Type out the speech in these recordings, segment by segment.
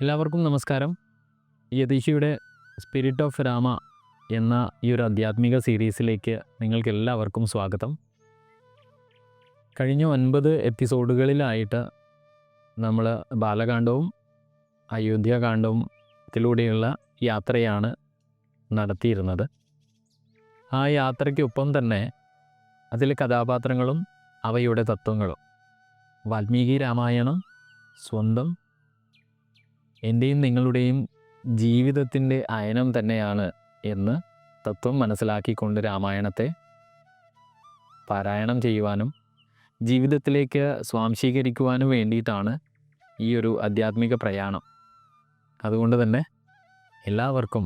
എല്ലാവർക്കും നമസ്കാരം. യതീഷയുടെ spirit of Rama എന്ന ഈ ഒരു ആധ്യാത്മിക സീരീസിലേക്ക് നിങ്ങൾക്ക് എല്ലാവർക്കും സ്വാഗതം. കഴിഞ്ഞ 9 എപ്പിസോഡുകളിലായിട്ട് നമ്മൾ ബാലകാണ്ഡവും അയോധ്യാകാണ്ഡവും ത്തിലൂടെയുള്ള യാത്രയാണ് നടത്തിയിരുന്നത്. ആ യാത്രയ്ക്കൊപ്പം തന്നെ അതിലെ കഥാപാത്രങ്ങളും അവയുടെ തത്വങ്ങളും വാൽമീകി രാമായണം സ്വന്തം എൻ്റെയും നിങ്ങളുടെയും ജീവിതത്തിൻ്റെ അയനം തന്നെയാണ് എന്ന് തത്വം മനസ്സിലാക്കിക്കൊണ്ട് രാമായണത്തെ പാരായണം ചെയ്യുവാനും ജീവിതത്തിലേക്ക് സ്വാംശീകരിക്കുവാനും വേണ്ടിയിട്ടാണ് ഈ ഒരു ആധ്യാത്മിക പ്രയാണം. അതുകൊണ്ട് തന്നെ എല്ലാവർക്കും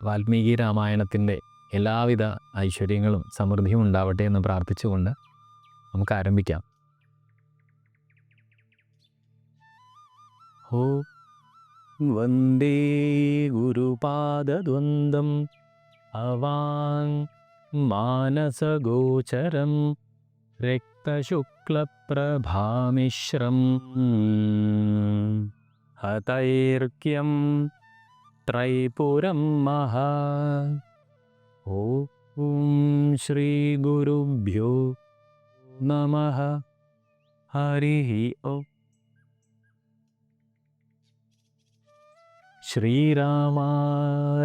വാൽമീകി രാമായണത്തിൻ്റെ എല്ലാവിധ ഐശ്വര്യങ്ങളും സമൃദ്ധിയും ഉണ്ടാവട്ടെ എന്ന് പ്രാർത്ഥിച്ചുകൊണ്ട് നമുക്ക് ആരംഭിക്കാം. ഹോ വന്ദേ ഗുരുപാദദ്വന്ദ്വം അവാങ് മാനസഗോചരം രക്തശുക്ലപ്രഭാമിശ്രം ഹതൈർക്യം ത്രൈപുരം മഹാ. ഓം ശ്രീ ഗുരുഭ്യോ നമഃ. ഹരിഃ ഓം. ശ്രീരാമ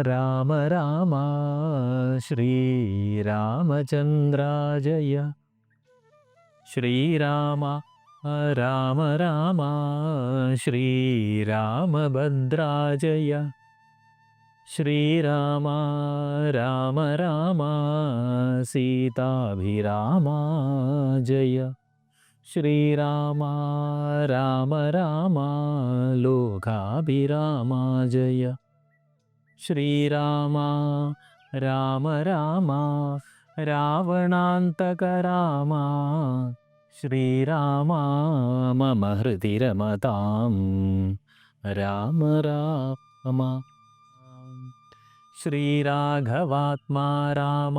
രാമ രാമ ശ്രീരാമചന്ദ്രാജയ. ശ്രീരാമ രാമ രാമ ശ്രീരാമഭദ്രാജയ. ശ്രീരാമ രാമ രാമ സീതാഭിരാമാജയ. ശ്രീരാമ രാമ രാമ ലോകാഭിരാമാജയ. ശ്രീരാമ രാമ രാമ രാവണാന്തക രാമ. ശ്രീരാമ മമ ഹൃദി രമതാം രാമ രാമ. ശ്രീരാഘവാത്മാ രാമ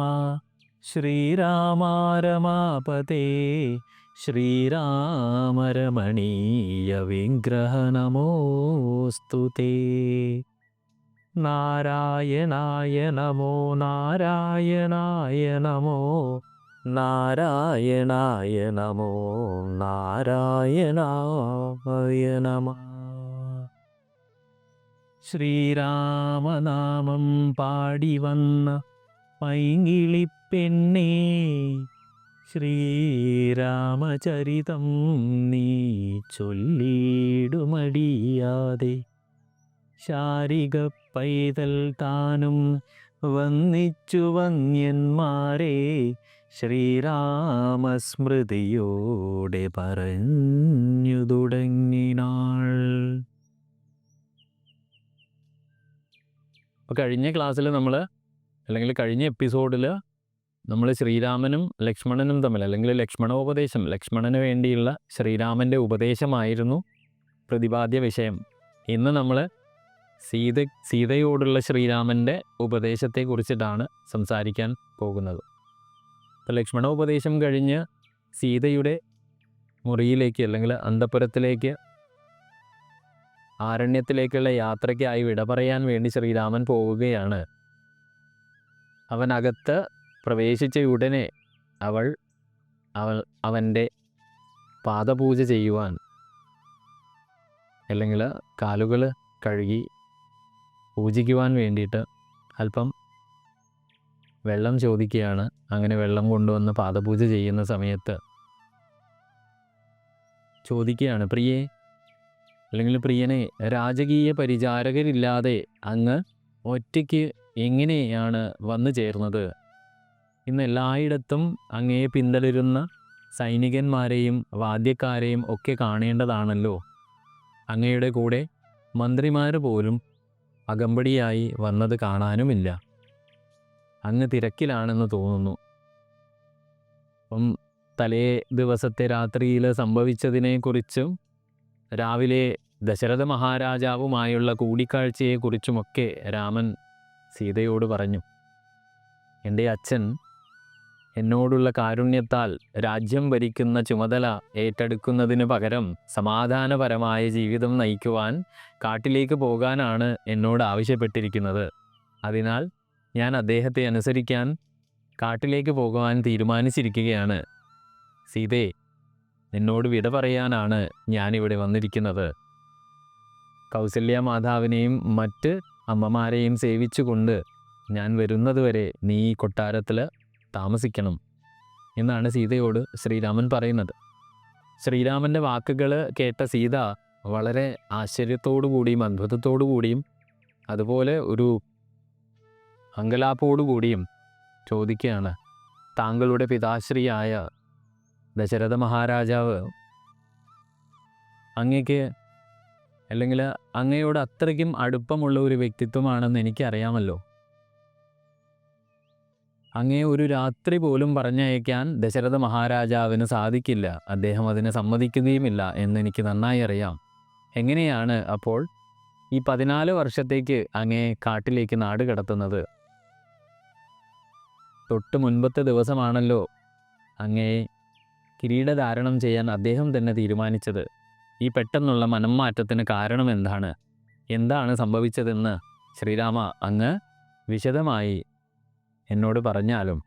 ശ്രീരാമ രമാപതേ. ശ്രീരാമരമണീയ വിഗ്രഹ നമോസ്തുതേ. നാരായണായ നമോ നാരായണായ നമോ നാരായണായ നമോ നാരായണായ നമഃ. ശ്രീരാമനാമം പാടി വന്ന പൈങ്കിളിപ്പെണ്ണേ, ശ്രീരാമചരിതം നീ ചൊല്ലിടുമടിയാതെ. ശാരിക പൈതൽ താനും വന്നിച്ചു വന്യന്മാരെ ശ്രീരാമസ്മൃതിയോടെ പറഞ്ഞു തുടങ്ങിനാൾ. അപ്പോൾ കഴിഞ്ഞ ക്ലാസ്സിൽ അല്ലെങ്കിൽ കഴിഞ്ഞ എപ്പിസോഡിൽ നമ്മൾ ശ്രീരാമനും ലക്ഷ്മണനും തമ്മിൽ, അല്ലെങ്കിൽ ലക്ഷ്മണോപദേശം, ലക്ഷ്മണന് വേണ്ടിയുള്ള ശ്രീരാമൻ്റെ ഉപദേശമായിരുന്നു പ്രതിപാദ്യ വിഷയം. ഇന്ന് നമ്മൾ സീതയോടുള്ള ശ്രീരാമൻ്റെ ഉപദേശത്തെക്കുറിച്ചിട്ടാണ് സംസാരിക്കാൻ പോകുന്നത്. അപ്പോൾ ലക്ഷ്മണോപദേശം കഴിഞ്ഞ് സീതയുടെ മുറിയിലേക്ക്, അല്ലെങ്കിൽ അന്തഃപുരത്തിലേക്ക്, ആരണ്യത്തിലേക്കുള്ള യാത്രയ്ക്കായി വിട പറയാൻ വേണ്ടി ശ്രീരാമൻ പോവുകയാണ്. അവനകത്ത് പ്രവേശിച്ച ഉടനെ അവൻ്റെ പാദപൂജ ചെയ്യുവാൻ, അല്ലെങ്കിൽ കാലുകൾ കഴുകി പൂജിക്കുവാൻ വേണ്ടിയിട്ട് അല്പം വെള്ളം ചോദിക്കുകയാണ്. അങ്ങനെ വെള്ളം കൊണ്ടുവന്ന് പാദപൂജ ചെയ്യുന്ന സമയത്ത് ചോദിക്കുകയാണ്, പ്രിയേ, അല്ലെങ്കിൽ പ്രിയനെ, രാജകീയ പരിചാരകരില്ലാതെ അങ്ങ് ഒറ്റയ്ക്ക് എങ്ങനെയാണ് വന്നു ചേർന്നത്? ഇന്ന് എല്ലായിടത്തും അങ്ങയെ പിന്തുടരുന്ന സൈനികന്മാരെയും വാദ്യക്കാരെയും ഒക്കെ കാണേണ്ടതാണല്ലോ. അങ്ങയുടെ കൂടെ മന്ത്രിമാർ പോലും അകമ്പടിയായി വന്നത് കാണാനുമില്ല. അങ്ങ് തിരക്കിലാണെന്ന് തോന്നുന്നു. അപ്പം തലേ ദിവസത്തെ രാത്രിയിൽ സംഭവിച്ചതിനെക്കുറിച്ചും രാവിലെ ദശരഥ മഹാരാജാവുമായുള്ള കൂടിക്കാഴ്ചയെക്കുറിച്ചുമൊക്കെ രാമൻ സീതയോട് പറഞ്ഞു. എൻ്റെ അച്ഛൻ എന്നോടുള്ള കാരുണ്യത്താൽ രാജ്യം ഭരിക്കുന്ന ചുമതല ഏറ്റെടുക്കുന്നതിന് പകരം സമാധാനപരമായ ജീവിതം നയിക്കുവാൻ കാട്ടിലേക്ക് പോകാനാണ് എന്നോട് ആവശ്യപ്പെട്ടിരിക്കുന്നത്. അതിനാൽ ഞാൻ അദ്ദേഹത്തെ അനുസരിക്കാൻ കാട്ടിലേക്ക് പോകുവാൻ തീരുമാനിച്ചിരിക്കുകയാണ്. സീതേ, നിന്നോട് വിട പറയാനാണ് ഞാനിവിടെ വന്നിരിക്കുന്നത്. കൗസല്യ മാതാവിനെയും മറ്റ് അമ്മമാരെയും സേവിച്ചുകൊണ്ട് ഞാൻ വരുന്നതുവരെ നീ ഈ കൊട്ടാരത്തിൽ താമസിക്കണം എന്നാണ് സീതയോട് ശ്രീരാമൻ പറയുന്നത്. ശ്രീരാമൻ്റെ വാക്കുകൾ കേട്ട സീത വളരെ ആശ്ചര്യത്തോടു കൂടിയും അത്ഭുതത്തോടു കൂടിയും അതുപോലെ ഒരു അങ്കലാപ്പോടു കൂടിയും ചോദിക്കുകയാണ്, താങ്കളുടെ പിതാശ്രീയായ ദശരഥ മഹാരാജാവ് അങ്ങയ്ക്ക് അല്ലെങ്കിൽ അങ്ങയോട് അത്രയ്ക്കും അടുപ്പമുള്ള ഒരു വ്യക്തിത്വമാണെന്ന് എനിക്കറിയാമല്ലോ. അങ്ങയെ ഒരു രാത്രി പോലും പറഞ്ഞയക്കാൻ ദശരഥ മഹാരാജാവിന് സാധിക്കില്ല, അദ്ദേഹം അതിന് സമ്മതിക്കുകയുമില്ല എന്നെനിക്ക് നന്നായി അറിയാം. എങ്ങനെയാണ് അപ്പോൾ ഈ 14 വർഷത്തേക്ക് അങ്ങയെ കാട്ടിലേക്ക് നാട് കടത്തുന്നത്? തൊട്ട് മുൻപത്തെ ദിവസമാണല്ലോ അങ്ങയെ കിരീടധാരണം ചെയ്യാൻ അദ്ദേഹം തന്നെ തീരുമാനിച്ചത്. ഈ പെട്ടെന്നുള്ള മനംമാറ്റത്തിന് കാരണം എന്താണ് സംഭവിച്ചതെന്ന് ശ്രീരാമ അങ്ങ് വിശദമായി എന്നോട് പറഞ്ഞാലും.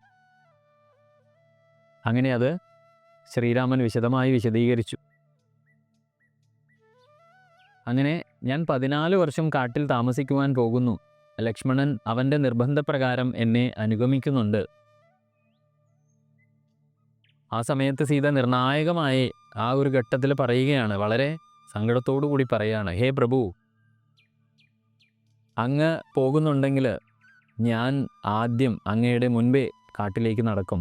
അങ്ങനെ അത് ശ്രീരാമൻ വിശദമായി വിശദീകരിച്ചു. അങ്ങനെ ഞാൻ 14 വർഷം കാട്ടിൽ താമസിക്കുവാൻ പോകുന്നു. ലക്ഷ്മണൻ അവൻ്റെ നിർബന്ധപ്രകാരം എന്നെ അനുഗമിക്കുന്നുണ്ട്. ആ സമയത്ത് സീത നിർണായകമായി ആ ഒരു ഘട്ടത്തിൽ പറയുകയാണ്, വളരെ സങ്കടത്തോടു കൂടി പറയുകയാണ്, ഹേ പ്രഭു, അങ്ങ് പോകുന്നുണ്ടെങ്കിൽ ഞാൻ ആദ്യം അങ്ങയുടെ മുൻപേ കാട്ടിലേക്ക് നടക്കും.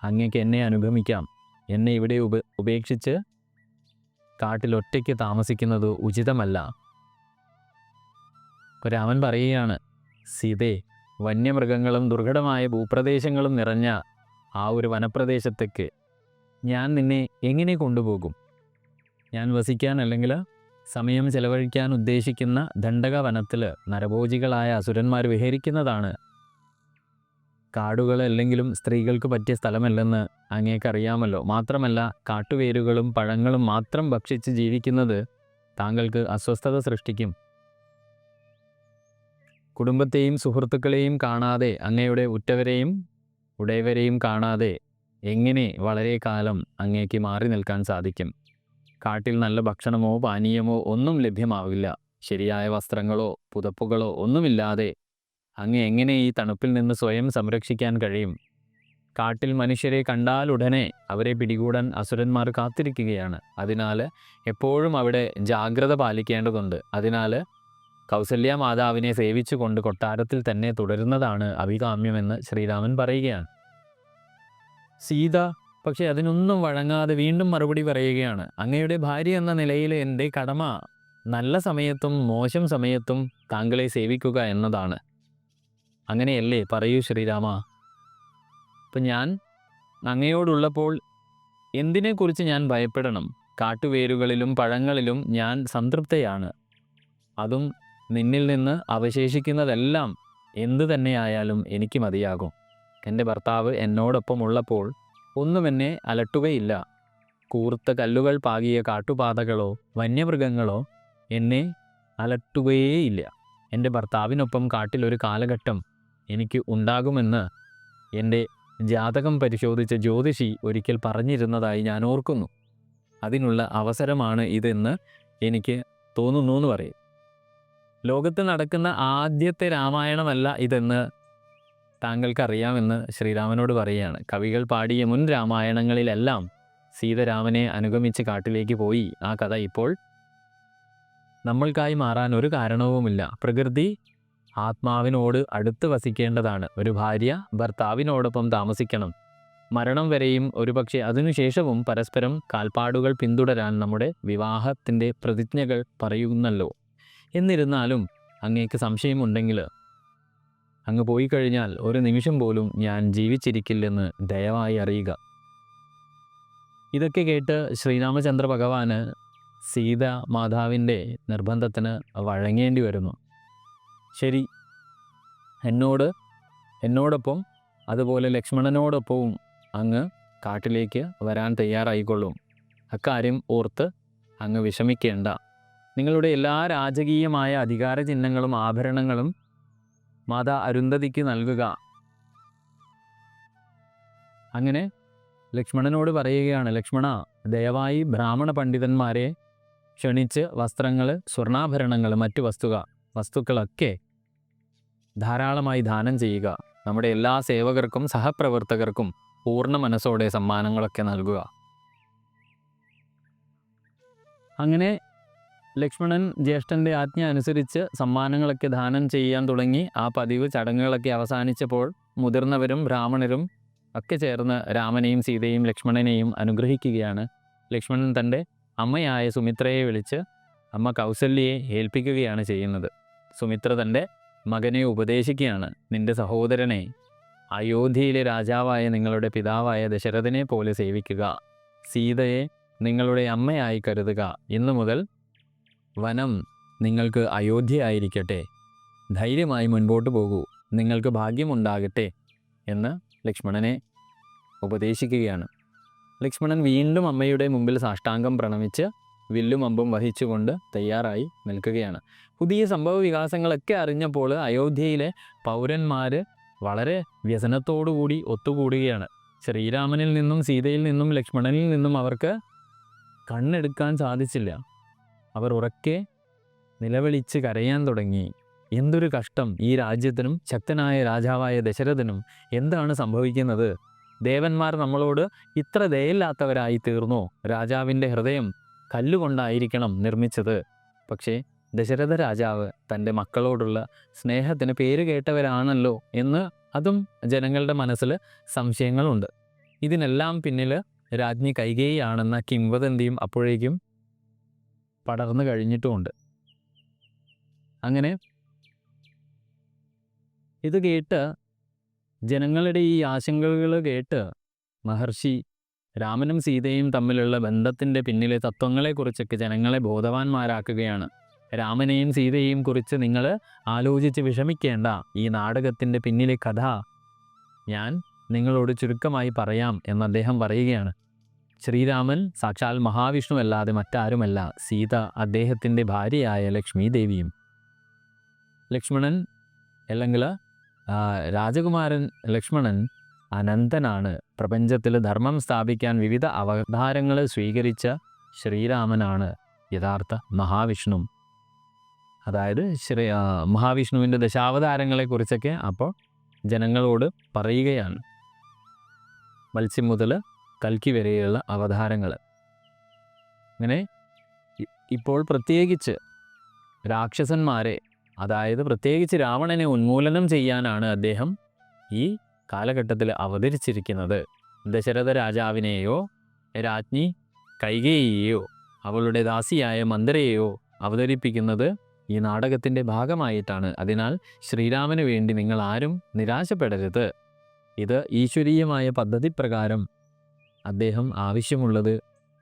അങ്ങയ്ക്ക് എന്നെ അനുഗമിക്കാം. എന്നെ ഇവിടെ ഉപേക്ഷിച്ച് കാട്ടിലൊറ്റയ്ക്ക് താമസിക്കുന്നത് ഉചിതമല്ല. അപ്പോൾ രാമൻ പറയുകയാണ്, സീതേ, വന്യമൃഗങ്ങളും ദുർഘടമായ ഭൂപ്രദേശങ്ങളും നിറഞ്ഞ ആ ഒരു വനപ്രദേശത്തേക്ക് ഞാൻ നിന്നെ എങ്ങനെ കൊണ്ടുപോകും? ഞാൻ വസിക്കാൻ അല്ലെങ്കിൽ സമയം ചെലവഴിക്കാൻ ഉദ്ദേശിക്കുന്ന ദണ്ഡക വനത്തിൽ നരഭോജികളായ അസുരന്മാർ വിഹരിക്കുന്നതാണ്. കാടുകൾ അല്ലെങ്കിലും സ്ത്രീകൾക്ക് പറ്റിയ സ്ഥലമല്ലെന്ന് അങ്ങേക്കറിയാമല്ലോ. മാത്രമല്ല, കാട്ടുവേരുകളും പഴങ്ങളും മാത്രം ഭക്ഷിച്ച് ജീവിക്കുന്നത് താങ്കൾക്ക് അസ്വസ്ഥത സൃഷ്ടിക്കും. കുടുംബത്തെയും സുഹൃത്തുക്കളെയും കാണാതെ, അങ്ങയുടെ ഉറ്റവരെയും ഉടയവരെയും കാണാതെ എങ്ങനെ വളരെ കാലം അങ്ങേക്ക് മാറി നിൽക്കാൻ സാധിക്കും? കാട്ടിൽ നല്ല ഭക്ഷണമോ പാനീയമോ ഒന്നും ലഭ്യമാവില്ല. ശരിയായ വസ്ത്രങ്ങളോ പുതപ്പുകളോ ഒന്നുമില്ലാതെ അങ്ങ് എങ്ങനെ ഈ തണുപ്പിൽ നിന്ന് സ്വയം സംരക്ഷിക്കാൻ കഴിയും? കാട്ടിൽ മനുഷ്യരെ കണ്ടാലുടനെ അവരെ പിടികൂടാൻ അസുരന്മാർ കാത്തിരിക്കുകയാണ്. അതിനാൽ എപ്പോഴും അവിടെ ജാഗ്രത പാലിക്കേണ്ടതുണ്ട്. അതിനാൽ കൗസല്യ മാതാവിനെ സേവിച്ചുകൊണ്ട് കൊട്ടാരത്തിൽ തന്നെ തുടരുന്നതാണ് അഭികാമ്യമെന്ന് ശ്രീരാമൻ പറയുകയാണ്. സീത പക്ഷെ അതിനൊന്നും വഴങ്ങാതെ വീണ്ടും മറുപടി പറയുകയാണ്, അങ്ങയുടെ ഭാര്യ എന്ന നിലയിൽ എൻ്റെ കടമ നല്ല സമയത്തും മോശം സമയത്തും താങ്കളെ സേവിക്കുക എന്നതാണ്. അങ്ങനെയല്ലേ? പറയൂ ശ്രീരാമ. ഇപ്പം ഞാൻ അങ്ങയോടുള്ളപ്പോൾ എന്തിനെക്കുറിച്ച് ഞാൻ ഭയപ്പെടണം? കാട്ടുവേരുകളിലും പഴങ്ങളിലും ഞാൻ സംതൃപ്തയാണ്. അതും നിന്നിൽ നിന്ന് അവശേഷിക്കുന്നതെല്ലാം എന്തു തന്നെയായാലും എനിക്ക് മതിയാകും. എൻ്റെ ഭർത്താവ് എന്നോടൊപ്പം ഉള്ളപ്പോൾ ഒന്നും എന്നെ അലട്ടുകയില്ല. കൂർത്ത കല്ലുകൾ പാകിയ കാട്ടുപാതകളോ വന്യമൃഗങ്ങളോ എന്നെ അലട്ടുകയേയില്ല. എൻ്റെ ഭർത്താവിനൊപ്പം കാട്ടിലൊരു കാലഘട്ടം എനിക്ക് ഉണ്ടാകുമെന്ന് എൻ്റെ ജാതകം പരിശോധിച്ച ജ്യോതിഷി ഒരിക്കൽ പറഞ്ഞിരുന്നതായി ഞാൻ ഓർക്കുന്നു. അതിനുള്ള അവസരമാണ് ഇതെന്ന് എനിക്ക് തോന്നുന്നു എന്ന് പറയും. ലോകത്ത് നടക്കുന്ന ആദ്യത്തെ രാമായണമല്ല ഇതെന്ന് താങ്കൾക്കറിയാമെന്ന് ശ്രീരാമനോട് പറയുകയാണ്. കവികൾ പാടിയ മുൻ രാമായണങ്ങളിലെല്ലാം സീതരാമനെ അനുഗമിച്ച് കാട്ടിലേക്ക് പോയി. ആ കഥ ഇപ്പോൾ നമ്മൾക്കായി മാറാൻ ഒരു കാരണവുമില്ല. പ്രകൃതി ആത്മാവിനോട് അടുത്ത് വസിക്കേണ്ടതാണ്. ഒരു ഭാര്യ ഭർത്താവിനോടൊപ്പം താമസിക്കണം. മരണം വരെയും ഒരുപക്ഷെ അതിനുശേഷവും പരസ്പരം കാൽപ്പാടുകൾ പിന്തുടരാൻ നമ്മുടെ വിവാഹത്തിൻ്റെ പ്രതിജ്ഞകൾ പറയുന്നല്ലോ. എന്നിരുന്നാലും അങ്ങേക്ക് സംശയമുണ്ടെങ്കിൽ അങ്ങ് പോയി കഴിഞ്ഞാൽ ഒരു നിമിഷം പോലും ഞാൻ ജീവിച്ചിരിക്കില്ലെന്ന് ദയവായി അറിയുക. ഇതൊക്കെ കേട്ട് ശ്രീരാമചന്ദ്ര ഭഗവാന് സീത മാതാവിൻ്റെ നിർബന്ധത്തിന് വഴങ്ങേണ്ടി വരുന്നു. ശരി, എന്നോടൊപ്പം അതുപോലെ ലക്ഷ്മണനോടൊപ്പവും അങ്ങ് കാട്ടിലേക്ക് വരാൻ തയ്യാറായിക്കൊള്ളും. അക്കാര്യം ഓർത്ത് അങ്ങ് വിഷമിക്കേണ്ട. നിങ്ങളുടെ എല്ലാ രാജകീയമായ അധികാര ചിഹ്നങ്ങളും ആഭരണങ്ങളും മാതാ അരുന്ധതിക്ക് നൽകുക. അങ്ങനെ ലക്ഷ്മണനോട് പറയുകയാണ്, ലക്ഷ്മണ, ദയവായി ബ്രാഹ്മണ പണ്ഡിതന്മാരെ ക്ഷണിച്ച് വസ്ത്രങ്ങൾ, സ്വർണ്ണാഭരണങ്ങൾ, മറ്റു വസ്തുക്കളൊക്കെ ധാരാളമായി ദാനം ചെയ്യുക. നമ്മുടെ എല്ലാ സേവകർക്കും സഹപ്രവർത്തകർക്കും പൂർണ്ണ മനസ്സോടെ സമ്മാനങ്ങളൊക്കെ നൽകുക. അങ്ങനെ ലക്ഷ്മണൻ ജ്യേഷ്ഠൻ്റെ ആജ്ഞ അനുസരിച്ച് സമ്മാനങ്ങളൊക്കെ ദാനം ചെയ്യാൻ തുടങ്ങി. ആ പതിവ് ചടങ്ങുകളൊക്കെ അവസാനിച്ചപ്പോൾ മുതിർന്നവരും ബ്രാഹ്മണരും ഒക്കെ ചേർന്ന് രാമനെയും സീതയും ലക്ഷ്മണനെയും അനുഗ്രഹിക്കുകയാണ്. ലക്ഷ്മണൻ തൻ്റെ അമ്മയായ സുമിത്രയെ വിളിച്ച് അമ്മ കൗസല്യയെ ഏൽപ്പിക്കുകയാണ് ചെയ്യുന്നത്. സുമിത്ര തൻ്റെ മകനെ ഉപദേശിക്കുകയാണ്, നിന്റെ സഹോദരനെ അയോധ്യയിലെ രാജാവായ നിങ്ങളുടെ പിതാവായ ദശരഥനെ പോലെ സേവിക്കുക. സീതയെ നിങ്ങളുടെ അമ്മയായി കരുതുക. ഇന്നു മുതൽ വനം നിങ്ങൾക്ക് അയോധ്യയായിരിക്കട്ടെ. ധൈര്യമായി മുൻപോട്ട് പോകൂ. നിങ്ങൾക്ക് ഭാഗ്യമുണ്ടാകട്ടെ എന്ന് ലക്ഷ്മണനെ ഉപദേശിക്കുകയാണ്. ലക്ഷ്മണൻ വീണ്ടും അമ്മയുടെ മുമ്പിൽ സാഷ്ടാംഗം പ്രണമിച്ച് വില്ലും അമ്പും വഹിച്ചുകൊണ്ട് തയ്യാറായി നിൽക്കുകയാണ്. പുതിയ സംഭവ വികാസങ്ങളൊക്കെ അറിഞ്ഞപ്പോൾ അയോധ്യയിലെ പൗരന്മാർ വളരെ വ്യസനത്തോടുകൂടി ഒത്തുകൂടുകയാണ്. ശ്രീരാമനിൽ നിന്നും സീതയിൽ നിന്നും ലക്ഷ്മണനിൽ നിന്നും അവർക്ക് കണ്ണെടുക്കാൻ സാധിച്ചില്ല. അവർ ഉറക്കെ നിലവിളിച്ച് കരയാൻ തുടങ്ങി. എന്തൊരു കഷ്ടം ഈ രാജ്യത്തിനും ശക്തനായ രാജാവായ ദശരഥനും! എന്താണ് സംഭവിക്കുന്നത്? ദേവന്മാർ നമ്മളോട് ഇത്ര ദയയില്ലാത്തവരായി തീർന്നോ? രാജാവിൻ്റെ ഹൃദയം കല്ലുകൊണ്ടായിരിക്കണം നിർമ്മിച്ചത്. പക്ഷേ ദശരഥ രാജാവ് തൻ്റെ മക്കളോടുള്ള സ്നേഹത്തിന് പേര് കേട്ടവരാണല്ലോ എന്ന് അതും ജനങ്ങളുടെ മനസ്സിൽ സംശയങ്ങളുണ്ട്. ഇതിനെല്ലാം പിന്നിൽ രാജ്ഞി കൈകേയിയാണെന്ന കിംവദന്തിയും അപ്പോഴേക്കും പടർന്നു കഴിഞ്ഞിട്ടുമുണ്ട്. അങ്ങനെ ഇത് കേട്ട് ജനങ്ങളുടെ ഈ ആശങ്കകൾ കേട്ട് മഹർഷി രാമനും സീതയും തമ്മിലുള്ള ബന്ധത്തിൻ്റെ പിന്നിലെ തത്വങ്ങളെക്കുറിച്ചൊക്കെ ജനങ്ങളെ ബോധവാന്മാരാക്കുകയാണ്. രാമനെയും സീതയെയും കുറിച്ച് നിങ്ങൾ ആലോചിച്ച് വിഷമിക്കേണ്ട. ഈ നാടകത്തിൻ്റെ പിന്നിലെ കഥ ഞാൻ നിങ്ങളോട് ചുരുക്കമായി പറയാം എന്ന് അദ്ദേഹം പറയുകയാണ്. ശ്രീരാമൻ സാക്ഷാൽ മഹാവിഷ്ണു അല്ലാതെ മറ്റാരുമല്ല. സീത അദ്ദേഹത്തിൻ്റെ ഭാര്യയായ ലക്ഷ്മി ദേവിയും. ലക്ഷ്മണൻ അല്ലെങ്കിൽ രാജകുമാരൻ ലക്ഷ്മണൻ അനന്തനാണ്. പ്രപഞ്ചത്തിൽ ധർമ്മം സ്ഥാപിക്കാൻ വിവിധ അവതാരങ്ങൾ സ്വീകരിച്ച ശ്രീരാമനാണ് യഥാർത്ഥ മഹാവിഷ്ണു. അതായത് മഹാവിഷ്ണുവിൻ്റെ ദശാവതാരങ്ങളെക്കുറിച്ചൊക്കെ അപ്പോൾ ജനങ്ങളോട് പറയുകയാണ്. മത്സ്യം മുതൽ കൽക്കി വരെയുള്ള അവതാരങ്ങൾ. അങ്ങനെ ഇപ്പോൾ പ്രത്യേകിച്ച് രാക്ഷസന്മാരെ, അതായത് പ്രത്യേകിച്ച് രാവണനെ ഉന്മൂലനം ചെയ്യാനാണ് അദ്ദേഹം ഈ കാലഘട്ടത്തിൽ അവതരിച്ചിരിക്കുന്നത്. ദശരഥ രാജാവിനെയോ രാജ്ഞി കൈകേയിയെയോ അവളുടെ ദാസിയായ മന്ദരയെയോ അവതരിപ്പിക്കുന്നത് ഈ നാടകത്തിൻ്റെ ഭാഗമായിട്ടാണ്. അതിനാൽ ശ്രീരാമന് വേണ്ടി നിങ്ങൾ ആരും നിരാശപ്പെടരുത്. ഇത് ഈശ്വരീയമായ പദ്ധതി പ്രകാരം അദ്ദേഹം ആവശ്യമുള്ളത്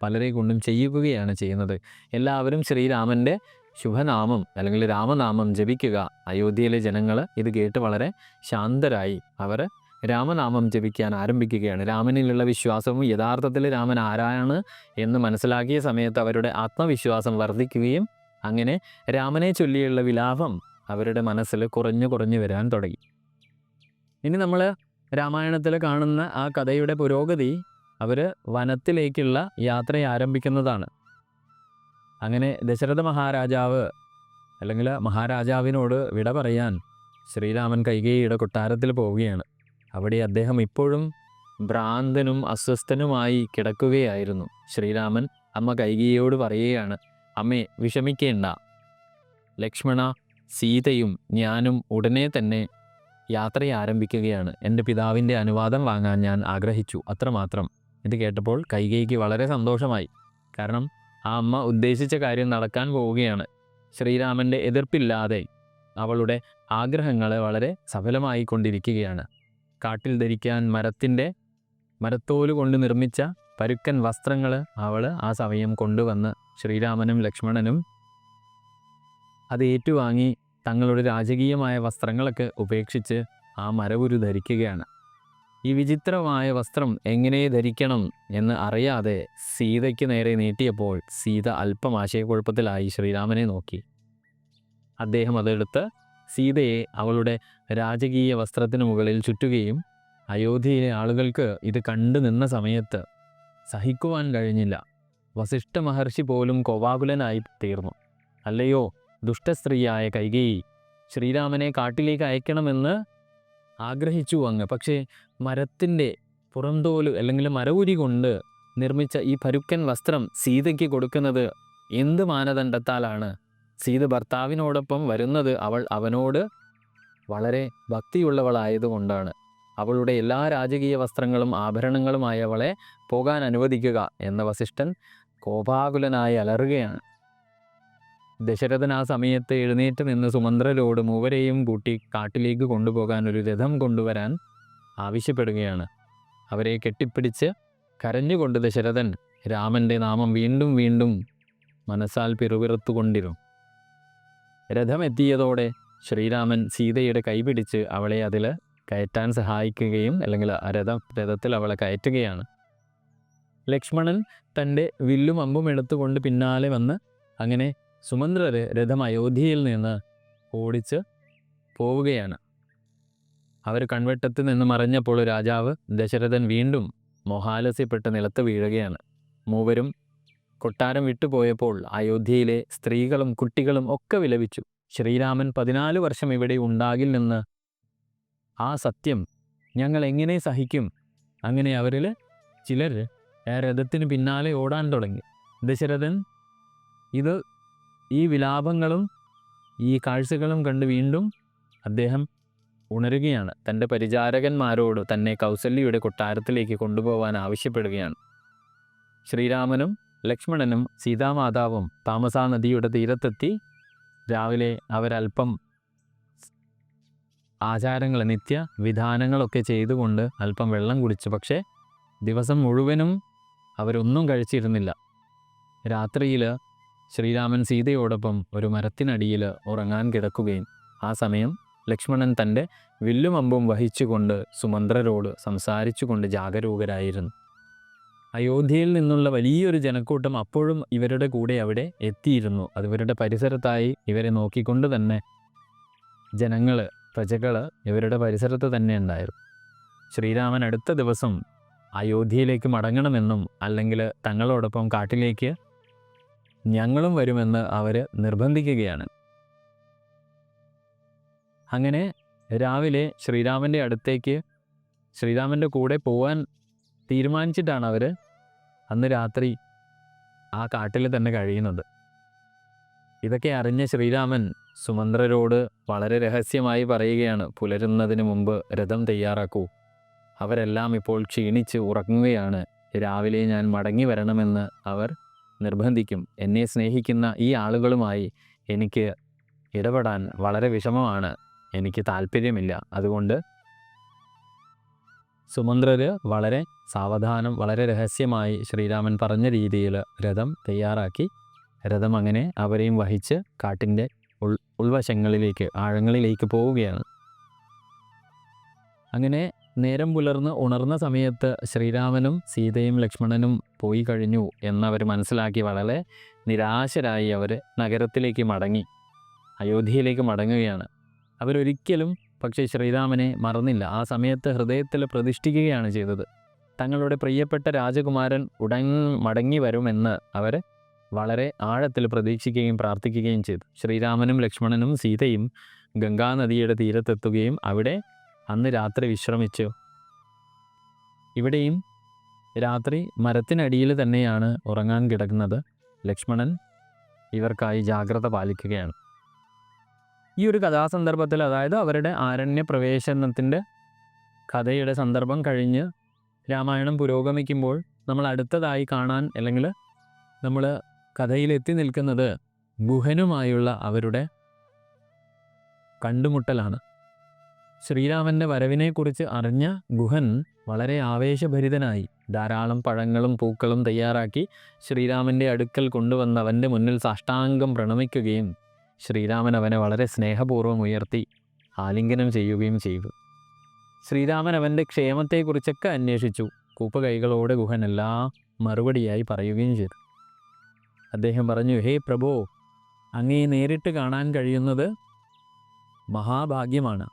പലരെ കൊണ്ടും ചെയ്യുകയാണ് ചെയ്യുന്നത്. എല്ലാവരും ശ്രീരാമൻ്റെ ശുഭനാമം അല്ലെങ്കിൽ രാമനാമം ജപിക്കുക. അയോധ്യയിലെ ജനങ്ങൾ ഇത് കേട്ട് വളരെ ശാന്തരായി അവർ രാമനാമം ജപിക്കാൻ ആരംഭിക്കുകയാണ്. രാമനിലുള്ള വിശ്വാസവും യഥാർത്ഥത്തിൽ രാമൻ ആരാണ് എന്ന് മനസ്സിലാക്കിയ സമയത്ത് അവരുടെ ആത്മവിശ്വാസം വർദ്ധിക്കുകയും അങ്ങനെ രാമനെ ചൊല്ലിയുള്ള വിലാപം അവരുടെ മനസ്സിൽ കുറഞ്ഞു വരാൻ തുടങ്ങി. ഇനി നമ്മൾ രാമായണത്തിൽ കാണുന്ന ആ കഥയുടെ പുരോഗതി അവർ വനത്തിലേക്കുള്ള യാത്ര ആരംഭിക്കുന്നതാണ്. അങ്ങനെ ദശരഥ മഹാരാജാവ് അല്ലെങ്കിൽ മഹാരാജാവിനോട് വിട പറയാൻ ശ്രീരാമൻ കൈകേയിയുടെ കൊട്ടാരത്തിൽ പോവുകയാണ്. അവിടെ അദ്ദേഹം ഇപ്പോഴും ഭ്രാന്തനും അസ്വസ്ഥനുമായി കിടക്കുകയായിരുന്നു. ശ്രീരാമൻ അമ്മ കൈകേയിയോട് പറയുകയാണ്, അമ്മേ വിഷമിക്കേണ്ട, ലക്ഷ്മണ, സീതയും ഞാനും ഉടനെ തന്നെ യാത്ര ആരംഭിക്കുകയാണ്. എൻ്റെ പിതാവിൻ്റെ അനുവാദം വാങ്ങാൻ ഞാൻ ആഗ്രഹിച്ചു, അത്രമാത്രം. ഇത് കേട്ടപ്പോൾ കൈകേയിക്ക് വളരെ സന്തോഷമായി. കാരണം ആ അമ്മ ഉദ്ദേശിച്ച കാര്യം നടക്കാൻ പോവുകയാണ്. ശ്രീരാമൻ്റെ എതിർപ്പില്ലാതെ അവളുടെ ആഗ്രഹങ്ങൾ വളരെ സഫലമായി കൊണ്ടിരിക്കുകയാണ്. കാട്ടിൽ ധരിക്കാൻ മരത്തോല് കൊണ്ട് നിർമ്മിച്ച പരുക്കൻ വസ്ത്രങ്ങൾ അവൾ ആ സമയം കൊണ്ടുവന്ന് ശ്രീരാമനും ലക്ഷ്മണനും അത് ഏറ്റുവാങ്ങി തങ്ങളുടെ രാജകീയമായ വസ്ത്രങ്ങളൊക്കെ ഉപേക്ഷിച്ച് ആ മരവുരു ധരിക്കുകയാണ്. ഈ വിചിത്രമായ വസ്ത്രം എങ്ങനെ ധരിക്കണം എന്ന് അറിയാതെ സീതയ്ക്ക് നേരെ നീട്ടിയപ്പോൾ സീത അല്പം ആശയക്കുഴപ്പത്തിലായി ശ്രീരാമനെ നോക്കി. അദ്ദേഹം അതെടുത്ത് സീതയെ അവളുടെ രാജകീയ വസ്ത്രത്തിന് മുകളിൽ ചുറ്റുകയും അയോധ്യയിലെ ആളുകൾക്ക് ഇത് കണ്ടു നിന്ന സമയത്ത് സഹിക്കുവാൻ കഴിഞ്ഞില്ല. വസിഷ്ഠ മഹർഷി പോലും കോപാകുലനായി തീർന്നു. അല്ലയോ ദുഷ്ടസ്ത്രീയായ കൈകേയി, ശ്രീരാമനെ കാട്ടിലേക്ക് അയക്കണമെന്ന് ആഗ്രഹിച്ചു അങ്ങ്. പക്ഷേ മരത്തിൻ്റെ പുറന്തോല് അല്ലെങ്കിൽ മരവുരി കൊണ്ട് നിർമ്മിച്ച ഈ പരുക്കൻ വസ്ത്രം സീതയ്ക്ക് കൊടുക്കുന്നത് എന്ത് മാനദണ്ഡത്താലാണ്? സീത ഭർത്താവിനോടൊപ്പം വരുന്നത് അവനോട് വളരെ ഭക്തിയുള്ളവളായതുകൊണ്ടാണ്. അവളുടെ എല്ലാ രാജകീയ വസ്ത്രങ്ങളും ആഭരണങ്ങളുമായി അവളെ പോകാൻ അനുവദിക്കുക എന്ന വസിഷ്ഠൻ കോപാകുലനായി അലറുകയാണ്. ദശരഥൻ ആ സമയത്ത് എഴുന്നേറ്റ് നിന്ന് സുമന്ത്രരോട് മൂവരെയും കൂട്ടി കാട്ടിലേക്ക് കൊണ്ടുപോകാൻ ഒരു രഥം കൊണ്ടുവരാൻ ആവശ്യപ്പെടുകയാണ്. അവരെ കെട്ടിപ്പിടിച്ച് കരഞ്ഞുകൊണ്ട് ദശരഥൻ രാമൻ്റെ നാമം വീണ്ടും വീണ്ടും മനസ്സാൽ പിറുപിറുത്തുകൊണ്ടിരുന്നു. രഥം എത്തിയതോടെ ശ്രീരാമൻ സീതയുടെ കൈപിടിച്ച് അവളെ അതിൽ കയറ്റാൻ സഹായിക്കുകയും അല്ലെങ്കിൽ രഥത്തിൽ അവളെ കയറ്റുകയാണ്. ലക്ഷ്മണൻ തൻ്റെ വില്ലും അമ്പും എടുത്തുകൊണ്ട് പിന്നാലെ വന്ന് അങ്ങനെ സുമന്ത്രര് രഥം അയോധ്യയിൽ നിന്ന് ഓടിച്ച് പോവുകയാണ്. അവർ കൺവെട്ടത്ത് നിന്ന് മറഞ്ഞപ്പോൾ രാജാവ് ദശരഥൻ വീണ്ടും മോഹാലസ്യപ്പെട്ട് നിലത്ത് വീഴുകയാണ്. മൂവരും കൊട്ടാരം വിട്ടുപോയപ്പോൾ അയോധ്യയിലെ സ്ത്രീകളും കുട്ടികളും ഒക്കെ വിലപിച്ചു. ശ്രീരാമൻ 14 വർഷം ഇവിടെ ഉണ്ടാകില്ലെന്ന് ആ സത്യം ഞങ്ങൾ എങ്ങനെ സഹിക്കും? അങ്ങനെ അവരിൽ ചിലർ രഥത്തിന് പിന്നാലെ ഓടാൻ തുടങ്ങി. ദശരഥൻ ഈ വിലാപങ്ങളും ഈ കാഴ്ചകളും കണ്ട് വീണ്ടും അദ്ദേഹം ഉണരുകയാണ്. തൻ്റെ പരിചാരകന്മാരോട് തന്നെ കൗസല്യയുടെ കൊട്ടാരത്തിലേക്ക് കൊണ്ടുപോകാൻ ആവശ്യപ്പെടുകയാണ്. ശ്രീരാമനും ലക്ഷ്മണനും സീതാമാതാവും താമസാ നദിയുടെ തീരത്തെത്തി. രാവിലെ അവരല്പം ആചാരങ്ങൾ നിത്യവിധാനങ്ങളൊക്കെ ചെയ്തുകൊണ്ട് അല്പം വെള്ളം കുടിച്ചു. പക്ഷേ ദിവസം മുഴുവനും അവരൊന്നും കഴിച്ചിരുന്നില്ല. രാത്രിയിൽ ശ്രീരാമൻ സീതയോടൊപ്പം ഒരു മരത്തിനടിയിൽ ഉറങ്ങാൻ കിടക്കുകയും ആ സമയം ലക്ഷ്മണൻ തൻ്റെ വില്ലും അമ്പും വഹിച്ചുകൊണ്ട് സുമന്ത്രരോട് സംസാരിച്ചുകൊണ്ട് ജാഗരൂകരായിരുന്നു. അയോധ്യയിൽ നിന്നുള്ള വലിയൊരു ജനക്കൂട്ടം അപ്പോഴും ഇവരുടെ കൂടെ അവിടെ എത്തിയിരുന്നു. അതിവരുടെ പരിസരത്തായി ഇവരെ നോക്കിക്കൊണ്ട് തന്നെ പ്രജകൾ ഇവരുടെ പരിസരത്ത് തന്നെ ഉണ്ടായിരുന്നു. ശ്രീരാമൻ അടുത്ത ദിവസം അയോധ്യയിലേക്ക് മടങ്ങണമെന്നും അല്ലെങ്കിൽ തങ്ങളോടൊപ്പം കാട്ടിലേക്ക് ഞങ്ങളും വരുമെന്ന് അവർ നിർബന്ധിക്കുകയാണ്. അങ്ങനെ രാവിലെ ശ്രീരാമൻ്റെ അടുത്തേക്ക് ശ്രീരാമൻ്റെ കൂടെ പോകാൻ തീരുമാനിച്ചിട്ടാണ് അവർ അന്ന് രാത്രി ആ കാട്ടിൽ തന്നെ കഴിയുന്നത്. ഇതൊക്കെ അറിഞ്ഞ ശ്രീരാമൻ സുമന്ത്രരോട് വളരെ രഹസ്യമായി പറയുകയാണ്, പുലരുന്നതിന് മുമ്പ് രഥം തയ്യാറാക്കൂ. അവരെല്ലാം ഇപ്പോൾ ക്ഷീണിച്ച് ഉറങ്ങുകയാണ്. രാവിലെ ഞാൻ മടങ്ങി വരണമെന്ന് അവർ നിർബന്ധിക്കും. എന്നെ സ്നേഹിക്കുന്ന ഈ ആളുകളുമായി എനിക്ക് ഇടപെടാൻ വളരെ വിഷമമാണ്, എനിക്ക് താല്പര്യമില്ല. അതുകൊണ്ട് സുമന്ത്രര് വളരെ സാവധാനം വളരെ രഹസ്യമായി ശ്രീരാമൻ പറഞ്ഞ രീതിയിൽ രഥം തയ്യാറാക്കി. രഥം അങ്ങനെ അവരെയും വഹിച്ച് കാട്ടിൻ്റെ ഉൾവശങ്ങളിലേക്ക് ആഴങ്ങളിലേക്ക് പോവുകയാണ്. അങ്ങനെ നേരം പുലർന്ന് ഉണർന്ന സമയത്ത് ശ്രീരാമനും സീതയും ലക്ഷ്മണനും പോയി കഴിഞ്ഞു എന്നവർ മനസ്സിലാക്കി വളരെ നിരാശരായി അവർ നഗരത്തിലേക്ക് മടങ്ങി, അയോധ്യയിലേക്ക് മടങ്ങുകയാണ്. അവരൊരിക്കലും പക്ഷേ ശ്രീരാമനെ മറന്നില്ല. ആ സമയത്ത് ഹൃദയത്തിൽ പ്രതിഷ്ഠിക്കുകയാണ് ചെയ്തത്. തങ്ങളുടെ പ്രിയപ്പെട്ട രാജകുമാരൻ ഉടൻ മടങ്ങി വരുമെന്ന് അവർ വളരെ ആഴത്തിൽ പ്രതീക്ഷിക്കുകയും പ്രാർത്ഥിക്കുകയും ചെയ്തു. ശ്രീരാമനും ലക്ഷ്മണനും സീതയും ഗംഗാനദിയുടെ തീരത്തെത്തുകയും അവിടെ അന്ന് രാത്രി വിശ്രമിച്ചു. ഇവിടെയും രാത്രി മരത്തിനടിയിൽ തന്നെയാണ് ഉറങ്ങാൻ കിടക്കുന്നത്. ലക്ഷ്മണൻ ഇവർക്കായി ജാഗ്രത പാലിക്കുകയാണ്. ഈ ഒരു കഥാസന്ദർഭത്തിൽ, അതായത് അവരുടെ ആരണ്യ പ്രവേശനത്തിൻ്റെ കഥയുടെ സന്ദർഭം കഴിഞ്ഞ് രാമായണം പുരോഗമിക്കുമ്പോൾ നമ്മൾ അടുത്തതായി കാണാൻ അല്ലെങ്കിൽ നമ്മൾ കഥയിലെത്തി നിൽക്കുന്നത് ഗുഹനുമായുള്ള അവരുടെ കണ്ടുമുട്ടലാണ്. ശ്രീരാമൻ്റെ വരവിനെക്കുറിച്ച് അറിഞ്ഞ ഗുഹൻ വളരെ ആവേശഭരിതനായി ധാരാളം പഴങ്ങളും പൂക്കളും തയ്യാറാക്കി ശ്രീരാമൻ്റെ അടുക്കൽ കൊണ്ടുവന്ന് അവൻ്റെ മുന്നിൽ സാഷ്ടാംഗം പ്രണമിക്കുകയും ശ്രീരാമൻ അവനെ വളരെ സ്നേഹപൂർവ്വം ഉയർത്തി ആലിംഗനം ചെയ്യുകയും ചെയ്തു. ശ്രീരാമൻ അവൻ്റെ ക്ഷേമത്തെക്കുറിച്ചൊക്കെ അന്വേഷിച്ചു. കൂപ്പുകൈകളോടെ ഗുഹൻ എല്ലാം മറുപടിയായി പറയുകയും ചെയ്തു. അദ്ദേഹം പറഞ്ഞു, ഹേ പ്രഭോ, അങ്ങയെ നേരിട്ട് കാണാൻ കഴിയുന്നത് മഹാഭാഗ്യമാണ്.